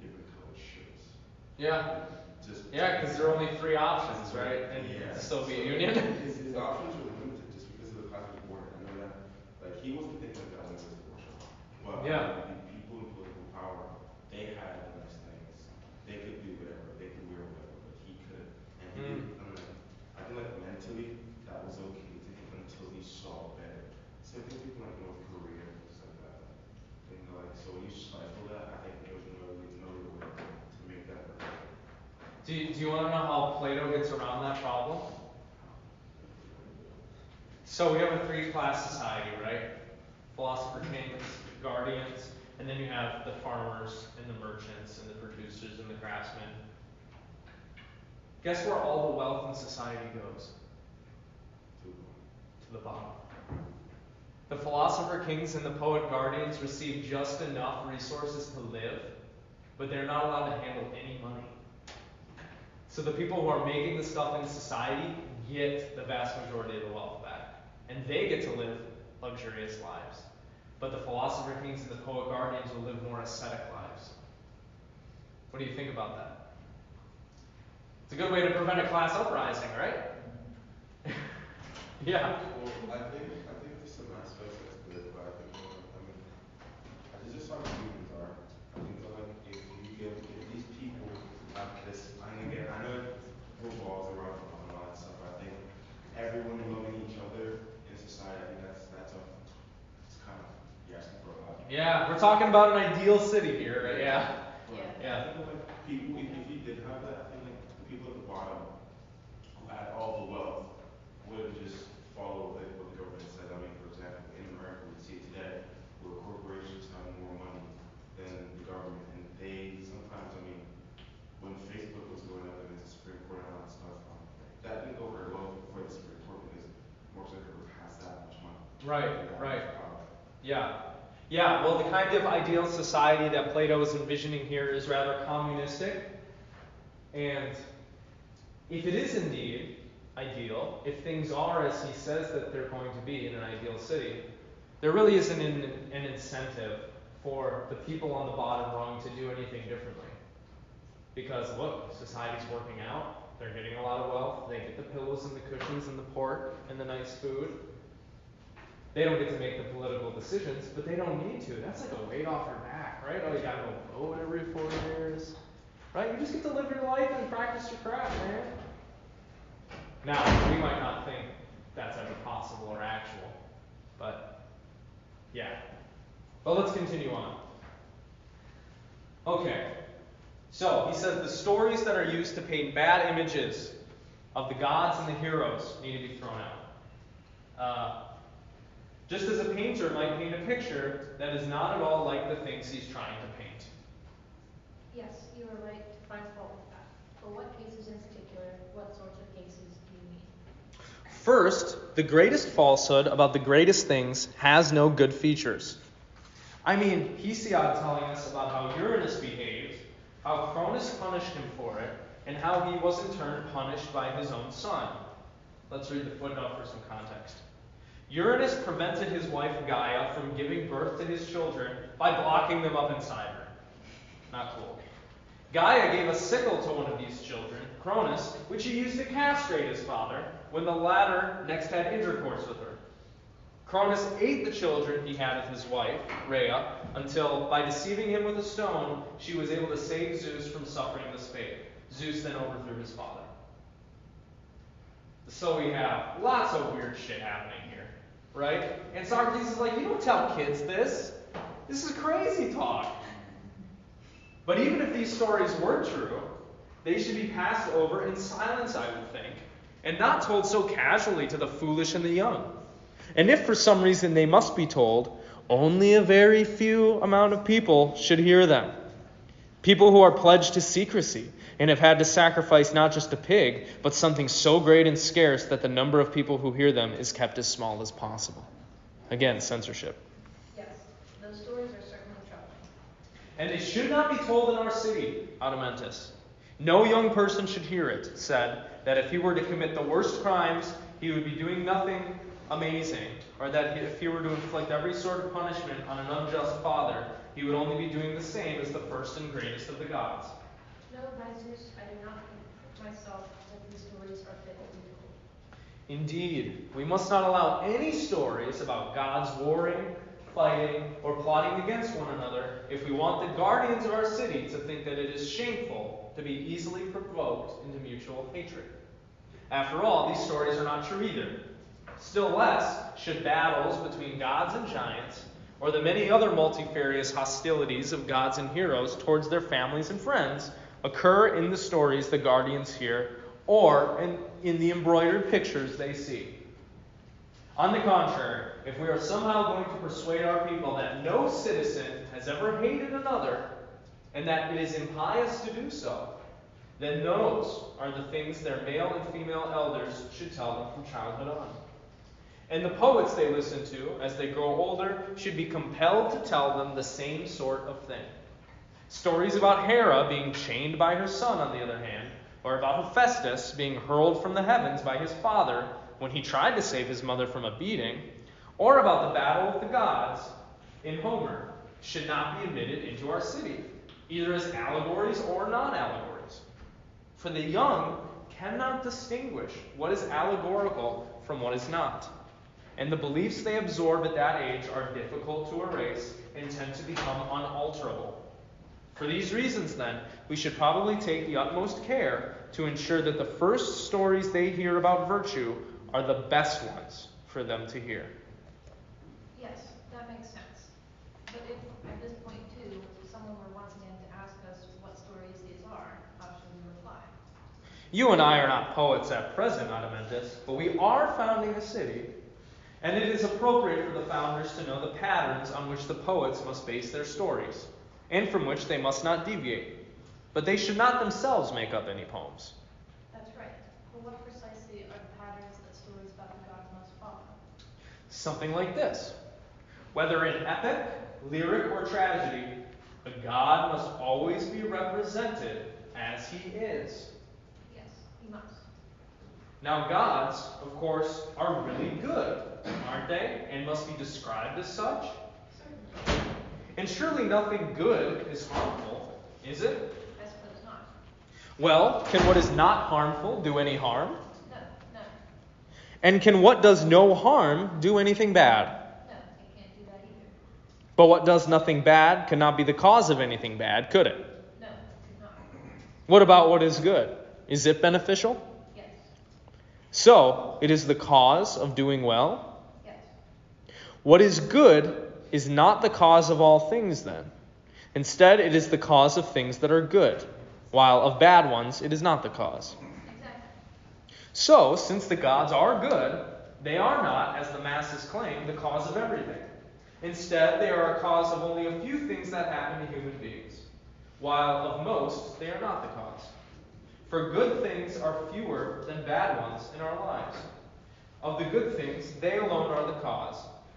different colored shirts. Yeah. Just because there are only 3 options, right? And yeah. Soviet Union. His options were limited just because of the class he was born in. I know that, like he wasn't thinking like that when he was in Russia. But Yeah. the people in political power, they had the nice things. They could do whatever. They could wear whatever, but he couldn't. And he didn't. I think like mentally that was okay to him until he saw better. Same thing with people like North Korea and stuff like that. And like so when you stifle that, I think there's no other way to make that work. Do you want to know how Plato gets around that problem? So we have a 3-class society, right? Philosopher kings, guardians, and then you have the farmers and the merchants and the producers and the craftsmen. Guess where all the wealth in society goes? To the bottom. The philosopher kings and the poet guardians receive just enough resources to live, but they're not allowed to handle any money. So the people who are making the stuff in society get the vast majority of the wealth back. And they get to live luxurious lives. But the philosopher kings and the poet guardians will live more ascetic lives. What do you think about that? It's a good way to prevent a class uprising, right? Yeah. Well, I think there's some aspects that's good, but I think it's just how humans are. I think that like if these people have this, I know it revolves around and all that stuff. I think everyone loving each other in society, I think it's kind of you're asking for a lot. Yeah, we're talking about an ideal city here, right? Yeah. But Yeah. I think like people, if you did have that, I think like the people at the bottom who had all the wealth would just follow like what the government said. I mean, for example, in America, we see it today, where corporations have more money than the government, and they sometimes, I mean, when Facebook was going up against the Supreme Court and all that stuff, that didn't go very well for the Supreme Court because Mark Zuckerberg has that much money. Right, That right. much power. Yeah. Yeah, well, the kind of ideal society that Plato is envisioning here is rather communistic. And if it is indeed ideal, if things are as he says that they're going to be in an ideal city, there really isn't an incentive for the people on the bottom rung to do anything differently. Because look, society's working out, they're getting a lot of wealth, they get the pillows and the cushions and the pork and the nice food. They don't get to make the political decisions, but they don't need to. That's like a weight off your back, right? Oh, you gotta go vote every 4 years. Right? You just get to live your life and practice your craft, man. Now, we might not think that's ever possible or actual, but yeah. But let's continue on. Okay. So, he says the stories that are used to paint bad images of the gods and the heroes need to be thrown out. Just as a painter might paint a picture that is not at all like the things he's trying to paint. Yes, you are right to find fault with that. For what cases in particular, what sorts of cases do you mean? First, the greatest falsehood about the greatest things has no good features. I mean, Hesiod telling us about how Uranus behaved, how Cronus punished him for it, and how he was in turn punished by his own son. Let's read the footnote for some context. Uranus prevented his wife Gaia from giving birth to his children by blocking them up inside her. Not cool. Gaia gave a sickle to one of these children, Cronus, which he used to castrate his father when the latter next had intercourse with her. Cronus ate the children he had of his wife, Rhea, until, by deceiving him with a stone, she was able to save Zeus from suffering this fate. Zeus then overthrew his father. So we have lots of weird shit happening here, right? And Socrates is like, you don't tell kids this. This is crazy talk. But even if these stories were true, they should be passed over in silence, I would think, and not told so casually to the foolish and the young. And if for some reason they must be told, only a very few amount of people should hear them. People who are pledged to secrecy and have had to sacrifice not just a pig, but something so great and scarce that the number of people who hear them is kept as small as possible. Again, censorship. Yes, those stories are certainly troubling. And they should not be told in our city, Adamentus. No young person should hear it said that if he were to commit the worst crimes, he would be doing nothing amazing, or that if he were to inflict every sort of punishment on an unjust father, he would only be doing the same as the first and greatest of the gods. No, by Zeus, I do not think myself that these stories are fit to be told. Indeed, we must not allow any stories about gods warring, fighting, or plotting against one another if we want the guardians of our city to think that it is shameful to be easily provoked into mutual hatred. After all, these stories are not true either. Still less should battles between gods and giants, or the many other multifarious hostilities of gods and heroes towards their families and friends, occur in the stories the guardians hear, or in the embroidered pictures they see. On the contrary, if we are somehow going to persuade our people that no citizen has ever hated another, and that it is impious to do so, then those are the things their male and female elders should tell them from childhood on. And the poets they listen to, as they grow older, should be compelled to tell them the same sort of thing. Stories about Hera being chained by her son, on the other hand, or about Hephaestus being hurled from the heavens by his father when he tried to save his mother from a beating, or about the battle with the gods in Homer, should not be admitted into our city, either as allegories or non-allegories. For the young cannot distinguish what is allegorical from what is not. And the beliefs they absorb at that age are difficult to erase and tend to become unalterable. For these reasons, then, we should probably take the utmost care to ensure that the first stories they hear about virtue are the best ones for them to hear. Yes, that makes sense. But if at this point too, someone were once again to ask us what stories these are, how should we reply? You and I are not poets at present, Adamentus, but we are founding a city, and it is appropriate for the founders to know the patterns on which the poets must base their stories, and from which they must not deviate. But they should not themselves make up any poems. That's right. But what precisely are the patterns that stories about the gods must follow? Something like this. Whether in epic, lyric, or tragedy, the god must always be represented as he is. Yes, he must. Now, gods, of course, are really good, aren't they? And must be described as such. Certainly. And surely nothing good is harmful, is it? I suppose not. Well, can what is not harmful do any harm? No, no, And can what does no harm do anything bad? no, it can't do that either. But what does nothing bad cannot be the cause of anything bad, could it? No, it could not. What about what is good? Is it beneficial? Yes, So, it is the cause of doing well? yes. What is good is not the cause of all things, then. Instead, it is the cause of things that are good, while of bad ones it is not the cause. Exactly. So, since the gods are good, they are not, as the masses claim, the cause of everything. Instead, they are a cause of only a few things that happen to human beings, while of most they are not the cause. For good things are fewer than bad ones in our lives. Of the good things, they alone are the cause,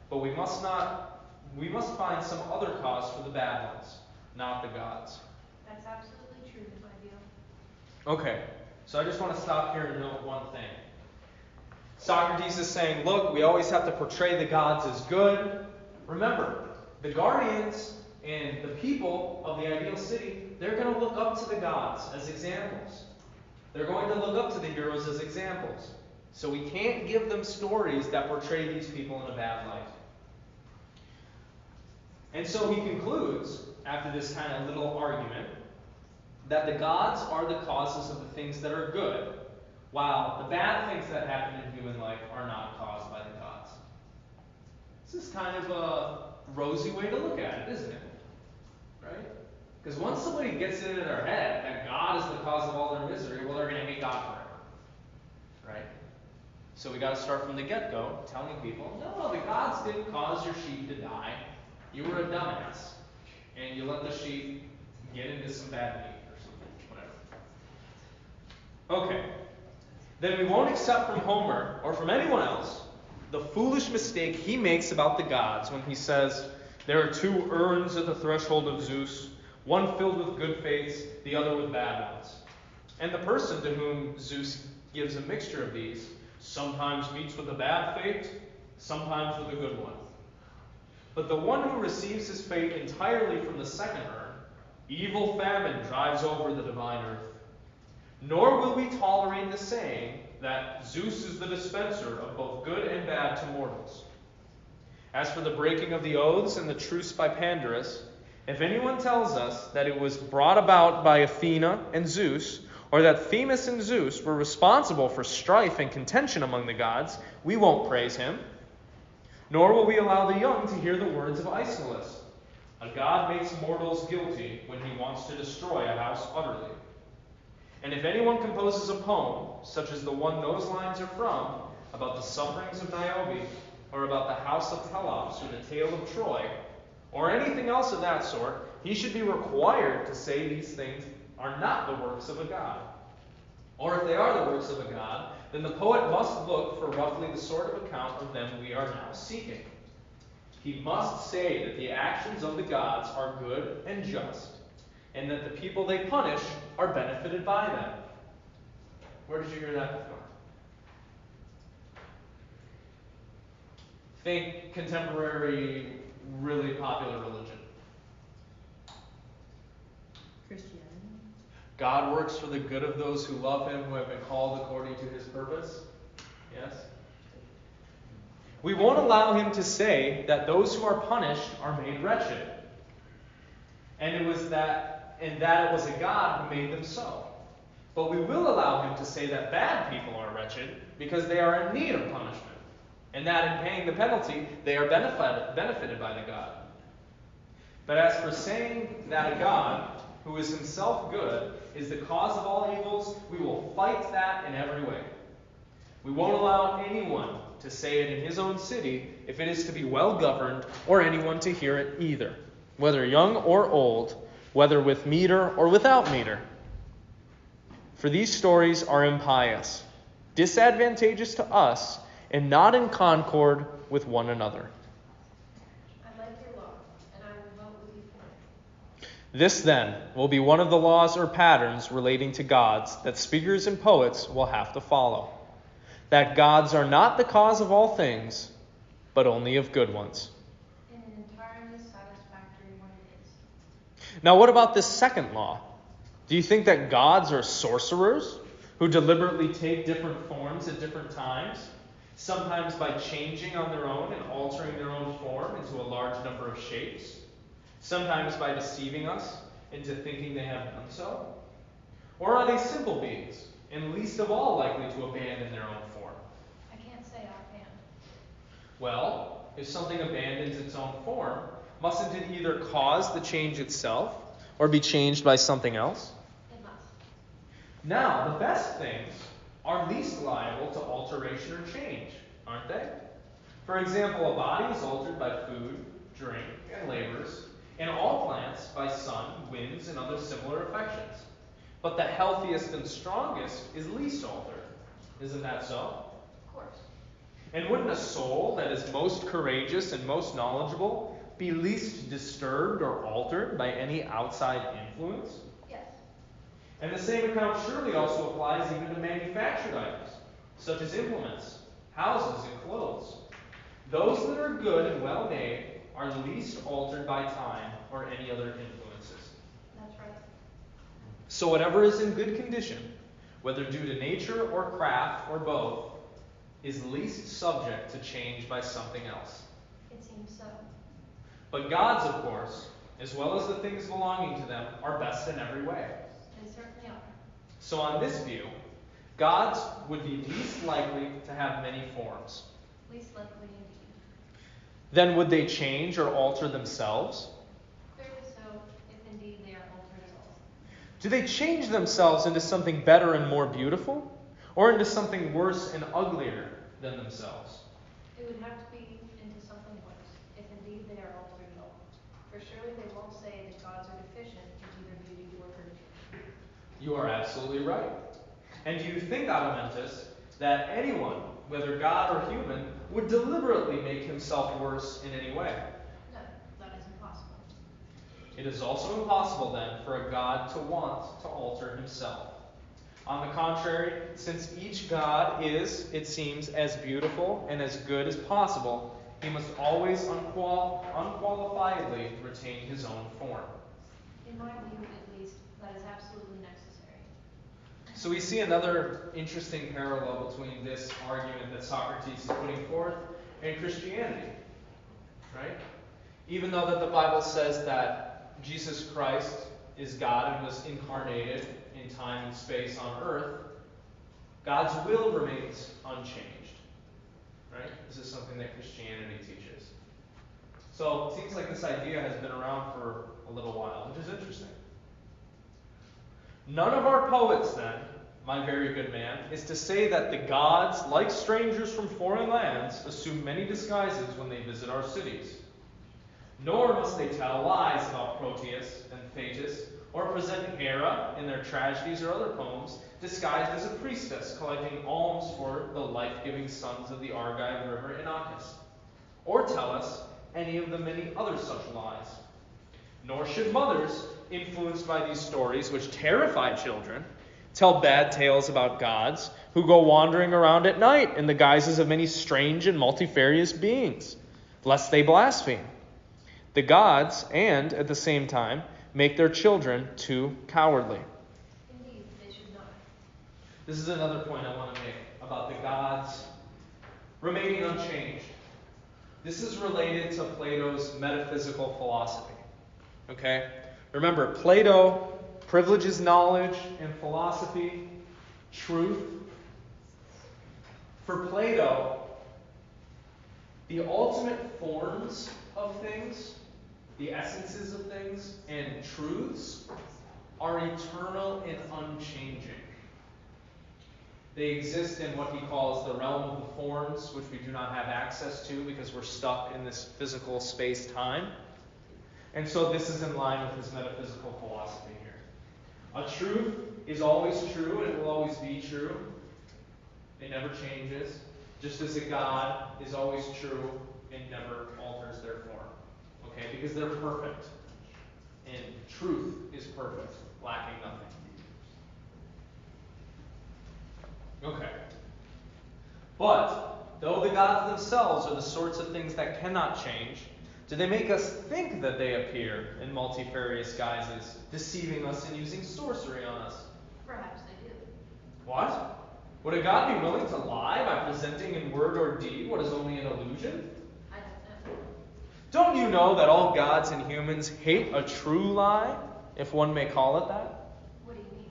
but we must find some other cause for the bad ones, not the gods. That's absolutely true, my dear. Okay, so I just want to stop here and note one thing. Socrates is saying, look, we always have to portray the gods as good. Remember, the guardians and the people of the ideal city, they're going to look up to the gods as examples. They're going to look up to the heroes as examples. So we can't give them stories that portray these people in a bad light. And so he concludes, after this kind of little argument, that the gods are the causes of the things that are good, while the bad things that happen in human life are not caused by the gods. This is kind of a rosy way to look at it, isn't it? Right? Because once somebody gets it in their head that God is the cause of all their misery, well, they're going to hate God forever. Right? So we got to start from the get-go, telling people, no, the gods didn't cause your sheep to die. You were a dumbass, and you let the sheep get into some bad meat or something, whatever. Okay. Then we won't accept from Homer, or from anyone else, the foolish mistake he makes about the gods when he says, there are two urns at the threshold of Zeus, one filled with good fates, the other with bad ones. And the person to whom Zeus gives a mixture of these sometimes meets with a bad fate, sometimes with a good one. But the one who receives his fate entirely from the second urn, evil famine drives over the divine earth. Nor will we tolerate the saying that Zeus is the dispenser of both good and bad to mortals. As for the breaking of the oaths and the truce by Pandarus, if anyone tells us that it was brought about by Athena and Zeus, or that Themis and Zeus were responsible for strife and contention among the gods, we won't praise him. Nor will we allow the young to hear the words of Aeschylus. A god makes mortals guilty when he wants to destroy a house utterly. And if anyone composes a poem, such as the one those lines are from, about the sufferings of Niobe, or about the house of Pelops, or the tale of Troy, or anything else of that sort, he should be required to say these things are not the works of a god. Or if they are the works of a god, then the poet must look for roughly the sort of account of them we are now seeking. He must say that the actions of the gods are good and just, and that the people they punish are benefited by them. Where did you hear that before? Think contemporary, really popular religion. Christianity. God works for the good of those who love him, who have been called according to his purpose. Yes? We won't allow him to say that those who are punished are made wretched. And that it was a God who made them so. But we will allow him to say that bad people are wretched because they are in need of punishment. And that in paying the penalty, they are benefited by the God. But as for saying that a God, who is himself good, is the cause of all evils, we will fight that in every way. We won't allow anyone to say it in his own city if it is to be well governed, or anyone to hear it either, whether young or old, whether with meter or without meter. For these stories are impious, disadvantageous to us, and not in concord with one another. I like your law, and I will vote with you for it. This, then, will be one of the laws or patterns relating to gods that speakers and poets will have to follow. That gods are not the cause of all things, but only of good ones. In an entirely satisfactory one it is. Now, what about this second law? Do you think that gods are sorcerers who deliberately take different forms at different times? Sometimes by changing on their own and altering their own form into a large number of shapes. Sometimes by deceiving us into thinking they have done so. Or are they simple beings, and least of all likely to abandon their own form? I can't say offhand. Well, if something abandons its own form, mustn't it either cause the change itself, or be changed by something else? It must. Now, the best things are least liable to alteration or change, aren't they? For example, a body is altered by food, drink, and labors, and all plants by sun, winds, and other similar affections. But the healthiest and strongest is least altered. Isn't that so? Of course. And wouldn't a soul that is most courageous and most knowledgeable be least disturbed or altered by any outside influence? Yes. And the same account surely also applies even to manufactured items, such as implements, houses, and clothes. Those that are good and well made are least altered by time or any other influences. That's right. So whatever is in good condition, whether due to nature or craft or both, is least subject to change by something else. It seems so. But gods, of course, as well as the things belonging to them, are best in every way. They certainly are. So on this view, gods would be least likely to have many forms. Least likely indeed. Then would they change or alter themselves? Clearly so, if indeed they are altered at all. Do they change themselves into something better and more beautiful? Or into something worse and uglier than themselves? It would have to be into something worse, if indeed they are altered at all. For surely they won't say that gods are deficient in either beauty or virtue. You are absolutely right. And do you think, Adamentus, that anyone, whether God or human, would deliberately make himself worse in any way? No, that is impossible. It is also impossible, then, for a God to want to alter himself. On the contrary, since each God is, it seems, as beautiful and as good as possible, he must always unqualifiedly retain his own form. In my view, at least, that is absolutely necessary. So we see another interesting parallel between this argument that Socrates is putting forth and Christianity, right? Even though that the Bible says that Jesus Christ is God and was incarnated in time and space on earth, God's will remains unchanged, right? This is something that Christianity teaches. So it seems like this idea has been around for a little while, which is interesting. None of our poets, then, my very good man, is to say that the gods, like strangers from foreign lands, assume many disguises when they visit our cities. Nor must they tell lies about Proteus and Thetis, or represent Hera in their tragedies or other poems, disguised as a priestess collecting alms for the life-giving sons of the Argive river Inachus. Or tell us any of the many other such lies. Nor should mothers, influenced by these stories which terrify children, tell bad tales about gods who go wandering around at night in the guises of many strange and multifarious beings, lest they blaspheme the gods and, at the same time, make their children too cowardly. Indeed, they should not. This is another point I want to make about the gods remaining unchanged. This is related to Plato's metaphysical philosophy. Okay? Remember, Plato privileges knowledge and philosophy, truth. For Plato, the ultimate forms of things, the essences of things, and truths are eternal and unchanging. They exist in what he calls the realm of the forms, which we do not have access to because we're stuck in this physical space-time. And so this is in line with his metaphysical philosophy here. A truth is always true and it will always be true. It never changes. Just as a God is always true and never alters their form. Okay? Because they're perfect. And truth is perfect, lacking nothing. Okay. But, though the gods themselves are the sorts of things that cannot change, do they make us think that they appear in multifarious guises, deceiving us and using sorcery on us? Perhaps they do. What? Would a god be willing to lie by presenting in word or deed what is only an illusion? I don't know. Don't you know that all gods and humans hate a true lie, if one may call it that? What do you mean?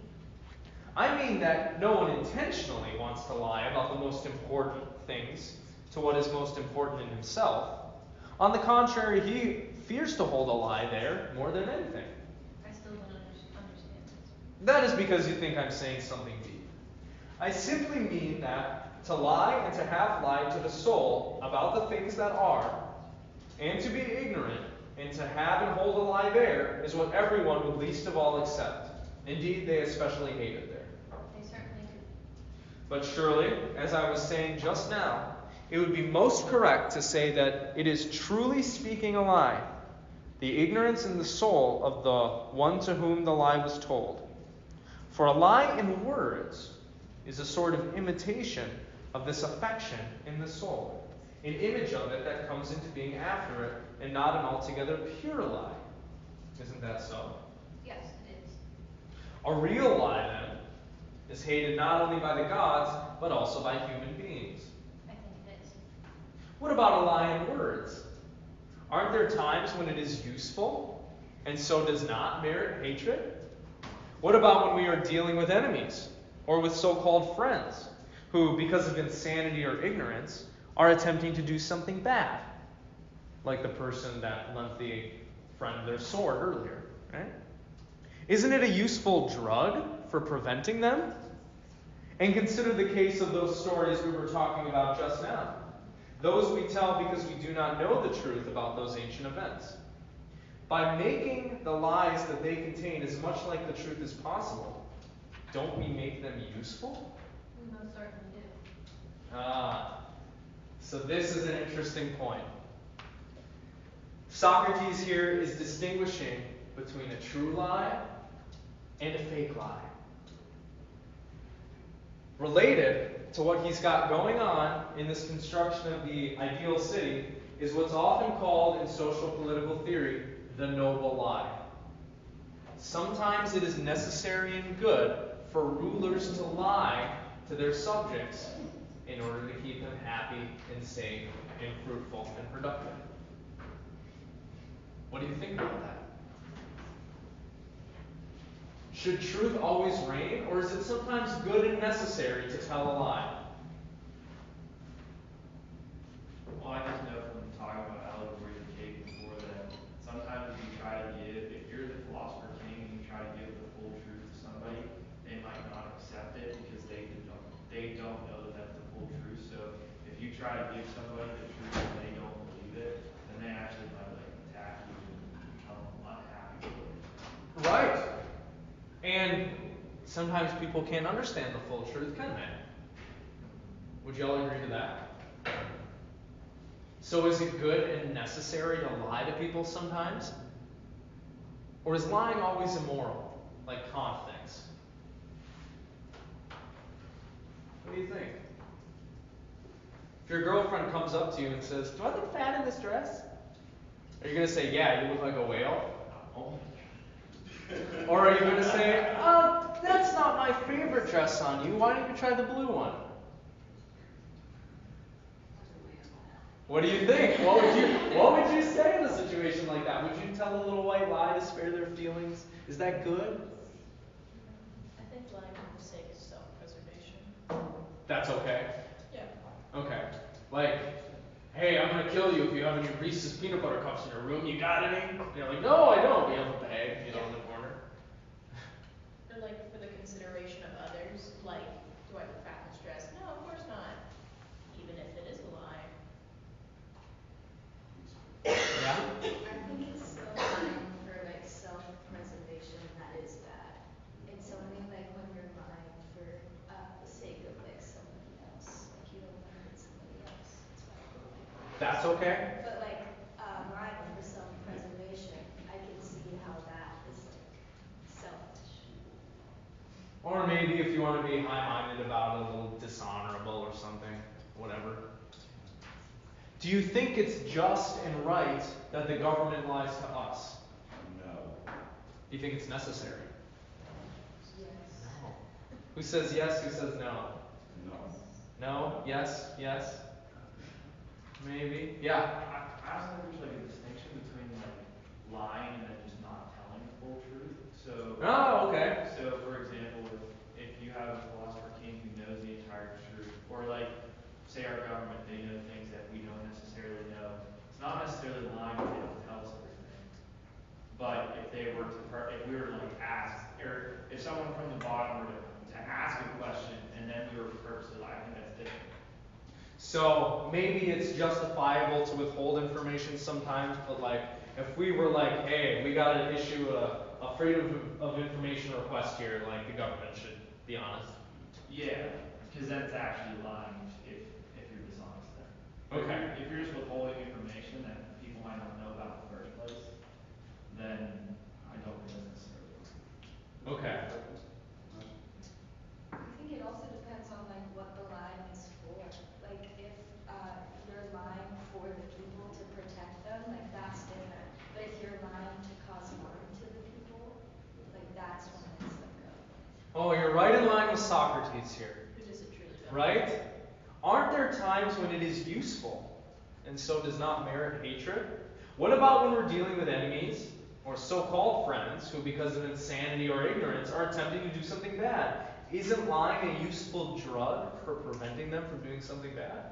I mean that no one intentionally wants to lie about the most important things to what is most important in himself. On the contrary, he fears to hold a lie there more than anything. I still don't understand this. That is because you think I'm saying something deep. I simply mean that to lie and to have lied to the soul about the things that are, and to be ignorant, and to have and hold a lie there, is what everyone would least of all accept. Indeed, they especially hate it there. They certainly do. But surely, as I was saying just now, it would be most correct to say that it is truly speaking a lie, the ignorance in the soul of the one to whom the lie was told. For a lie in words is a sort of imitation of this affection in the soul, an image of it that comes into being after it, and not an altogether pure lie. Isn't that so? Yes, it is. A real lie, then, is hated not only by the gods, but also by human beings. I think it is. What about a lie in words? Aren't there times when it is useful, and so does not merit hatred? What about when we are dealing with enemies, or with so-called friends, who, because of insanity or ignorance, are attempting to do something bad? Like the person that lent the friend their sword earlier, right? Isn't it a useful drug for preventing them? And consider the case of those stories we were talking about just now. Those we tell because we do not know the truth about those ancient events. By making the lies that they contain as much like the truth as possible, don't we make them useful? We most certainly do. So this is an interesting point. Socrates here is distinguishing between a true lie and a fake lie. Related to what he's got going on in this construction of the ideal city is what's often called in social political theory the noble lie. Sometimes it is necessary and good for rulers to lie to their subjects in order to keep them happy and safe and fruitful and productive. What do you think about that? Should truth always reign, or is it sometimes good and necessary to tell a lie? Well, I just know from talking about allegory and cake before that sometimes if you try to give, if you're the philosopher king and you try to give the full truth to somebody, they might not accept it because they don't know that that's the full truth. So if you try to give somebody the truth and they don't believe it, then they actually might like attack you and become unhappy with it. Right. then sometimes people can't understand the full truth, can they? Would you all agree to that? So is it good and necessary to lie to people sometimes? Or is lying always immoral, like Kant thinks? What do you think? If your girlfriend comes up to you and says, "Do I look fat in this dress?" Are you going to say, "Yeah, you look like a whale"? Oh. Or are you going to say, "Oh, that's not my favorite dress on you. Why don't you try the blue one?" What do you think? What would you say in a situation like that? Would you tell a little white lie to spare their feelings? Is that good? I think lying for the sake of self-preservation. That's okay. Yeah. Okay. Like, "Hey, I'm gonna kill you if you have any Reese's peanut butter cups in your room. You got any?" And you're like, "No, I don't." We have a bag, in the corner. Or like for the consideration of others, like, do I look fat in this dress? No, of course not. Even if it is a lie. Yeah? I think it's still lying for like self-preservation that is bad. It's only like when you're lying for the sake of like somebody else, like you don't want to hurt somebody else. That's why I don't like lying. That's okay? But like lying for self-preservation, I can see how that is like selfish. Or maybe if you want to be high-minded about it, a little dishonorable or something. Whatever. Do you think it's just and right that the government lies to us? No. Do you think it's necessary? Yes. No. Who says yes? Who says no? No. No? Yes? Yes? Maybe? Yeah. I also think there's like a distinction between like lying and then just not telling the full truth. So Oh, okay. So, for example, if you have a philosopher king who knows the entire truth, or like, say our government, they know things that we don't necessarily know. It's not necessarily lying if they don't tell us everything. But if they were to, if we were to like ask, or if someone from the bottom were to ask a question and then we were to purposely lie, I think that's different. So maybe it's justifiable to withhold information sometimes, but like if we were like, "Hey, we got to issue a freedom of information request here," like the government should be honest. Yeah, because then it's actually lying if you're dishonest then. Okay. If you're just withholding information that people might not know about in the first place, then I don't think that's necessarily lying. Okay. I think it also depends on like what the lying is for. Like if you're lying for the people to protect them, like that's different. But if you're lying to cause harm to the people, like that's when it's like a. Oh, you're right in line with Socrates here. Who does it truly benefit? Right? Aren't there times when it is useful and so does not merit hatred? What about when we're dealing with enemies or so-called friends who, because of insanity or ignorance, are attempting to do something bad? Isn't lying a useful drug for preventing them from doing something bad?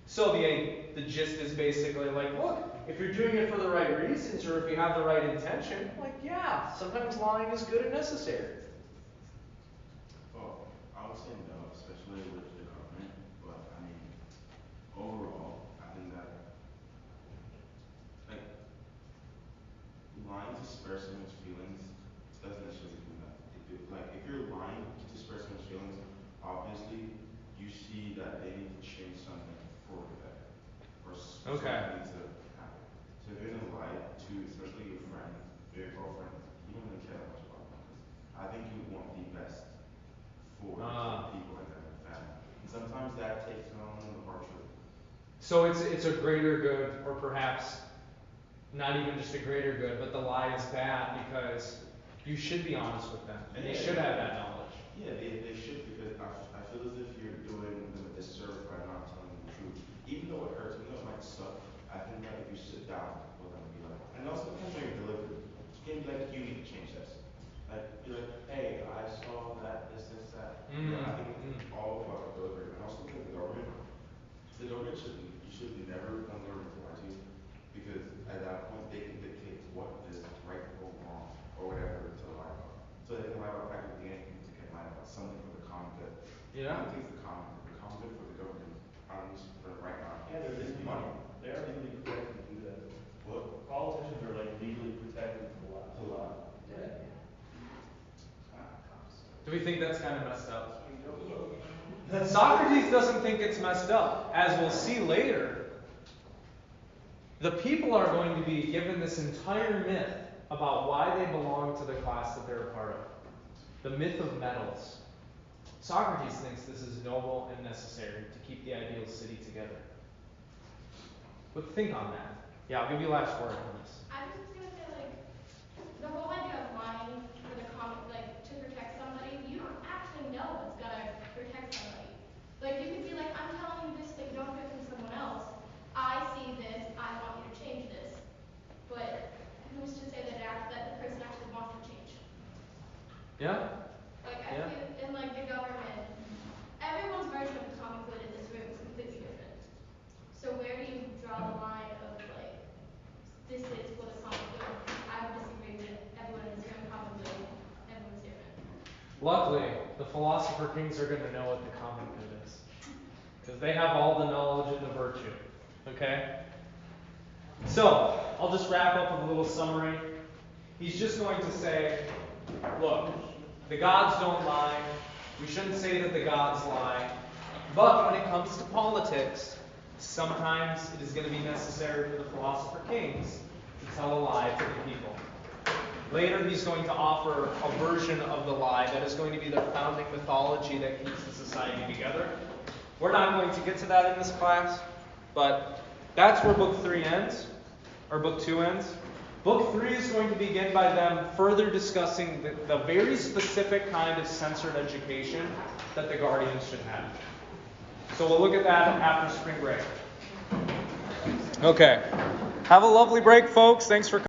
So the gist is basically like, look, if you're doing it for the right reasons or if you have the right intention, like, yeah, sometimes lying is good and necessary. Well, I would say no, especially with the government. But I mean, overall, I think that like lying to spare someone's feelings doesn't necessarily do that. Like if you're lying to spare someone's feelings, obviously you see that they need to change something for the better, or Okay. something needs to happen. So if you're gonna lie to, especially your friend, your girlfriend, you don't really care that much about them. 'Cause I think you want the best for the people and their family. And sometimes that takes on the hard truth. So it's a greater good, or perhaps not even just a greater good, but the lie is bad because you should be honest with them, and they should have that knowledge. Yeah, they should, because I feel as if you're doing them a disservice by not telling them the truth. Even though it hurts, even though it might suck, I think that if you sit down with them and be like, and it also depends on your delivery. You can be like, "You need to change this." Like, be like, "Hey, I saw that, this, that." I think it's all about the delivery. And also think the government should, you should never want the government to lie to you, because at that point they can dictate what is right or wrong, or whatever to lie about. So they can lie about practically anything. They can lie about something for the common good. Yeah. I think it's the common good for the government, at least for right now. Yeah, they're is legally, money. they are legally protected to do that. What? Politicians are like legally protected to lie. To lie. Yeah. Do we think that's kind of messed up? Socrates doesn't think it's messed up. As we'll see later, the people are going to be given this entire myth about why they belong to the class that they're a part of. The myth of metals. Socrates thinks this is noble and necessary to keep the ideal city together. But think on that. Yeah, I'll give you last word on this. I was just gonna say, like, the whole idea of lying for the common, like, to protect somebody, you don't actually know what's gonna protect somebody. Like, you could be like, I'm telling you this so you don't do it from someone else. I see this, I want you to change this. But who's to say that the person actually wants to change? Yeah? Like, I Yeah. feel in, like, the government, everyone's version of the common good in this room is completely different. So where do you draw the line of, like, this is for the common good? I would disagree with everyone in this room, common good, everyone's different. Luckily, the philosopher kings are going to know what the common good is. Because they have all the knowledge and the virtue. Okay? So, I'll just wrap up with a little summary. He's just going to say, look, the gods don't lie. We shouldn't say that the gods lie. But when it comes to politics, sometimes it is going to be necessary for the philosopher kings to tell a lie to the people. Later, he's going to offer a version of the lie that is going to be the founding mythology that keeps the society together. We're not going to get to that in this class, but that's where book 3 ends, or book 2 ends. Book 3 is going to begin by them further discussing the very specific kind of censored education that the guardians should have. So we'll look at that after spring break. Okay. Have a lovely break, folks. Thanks for coming.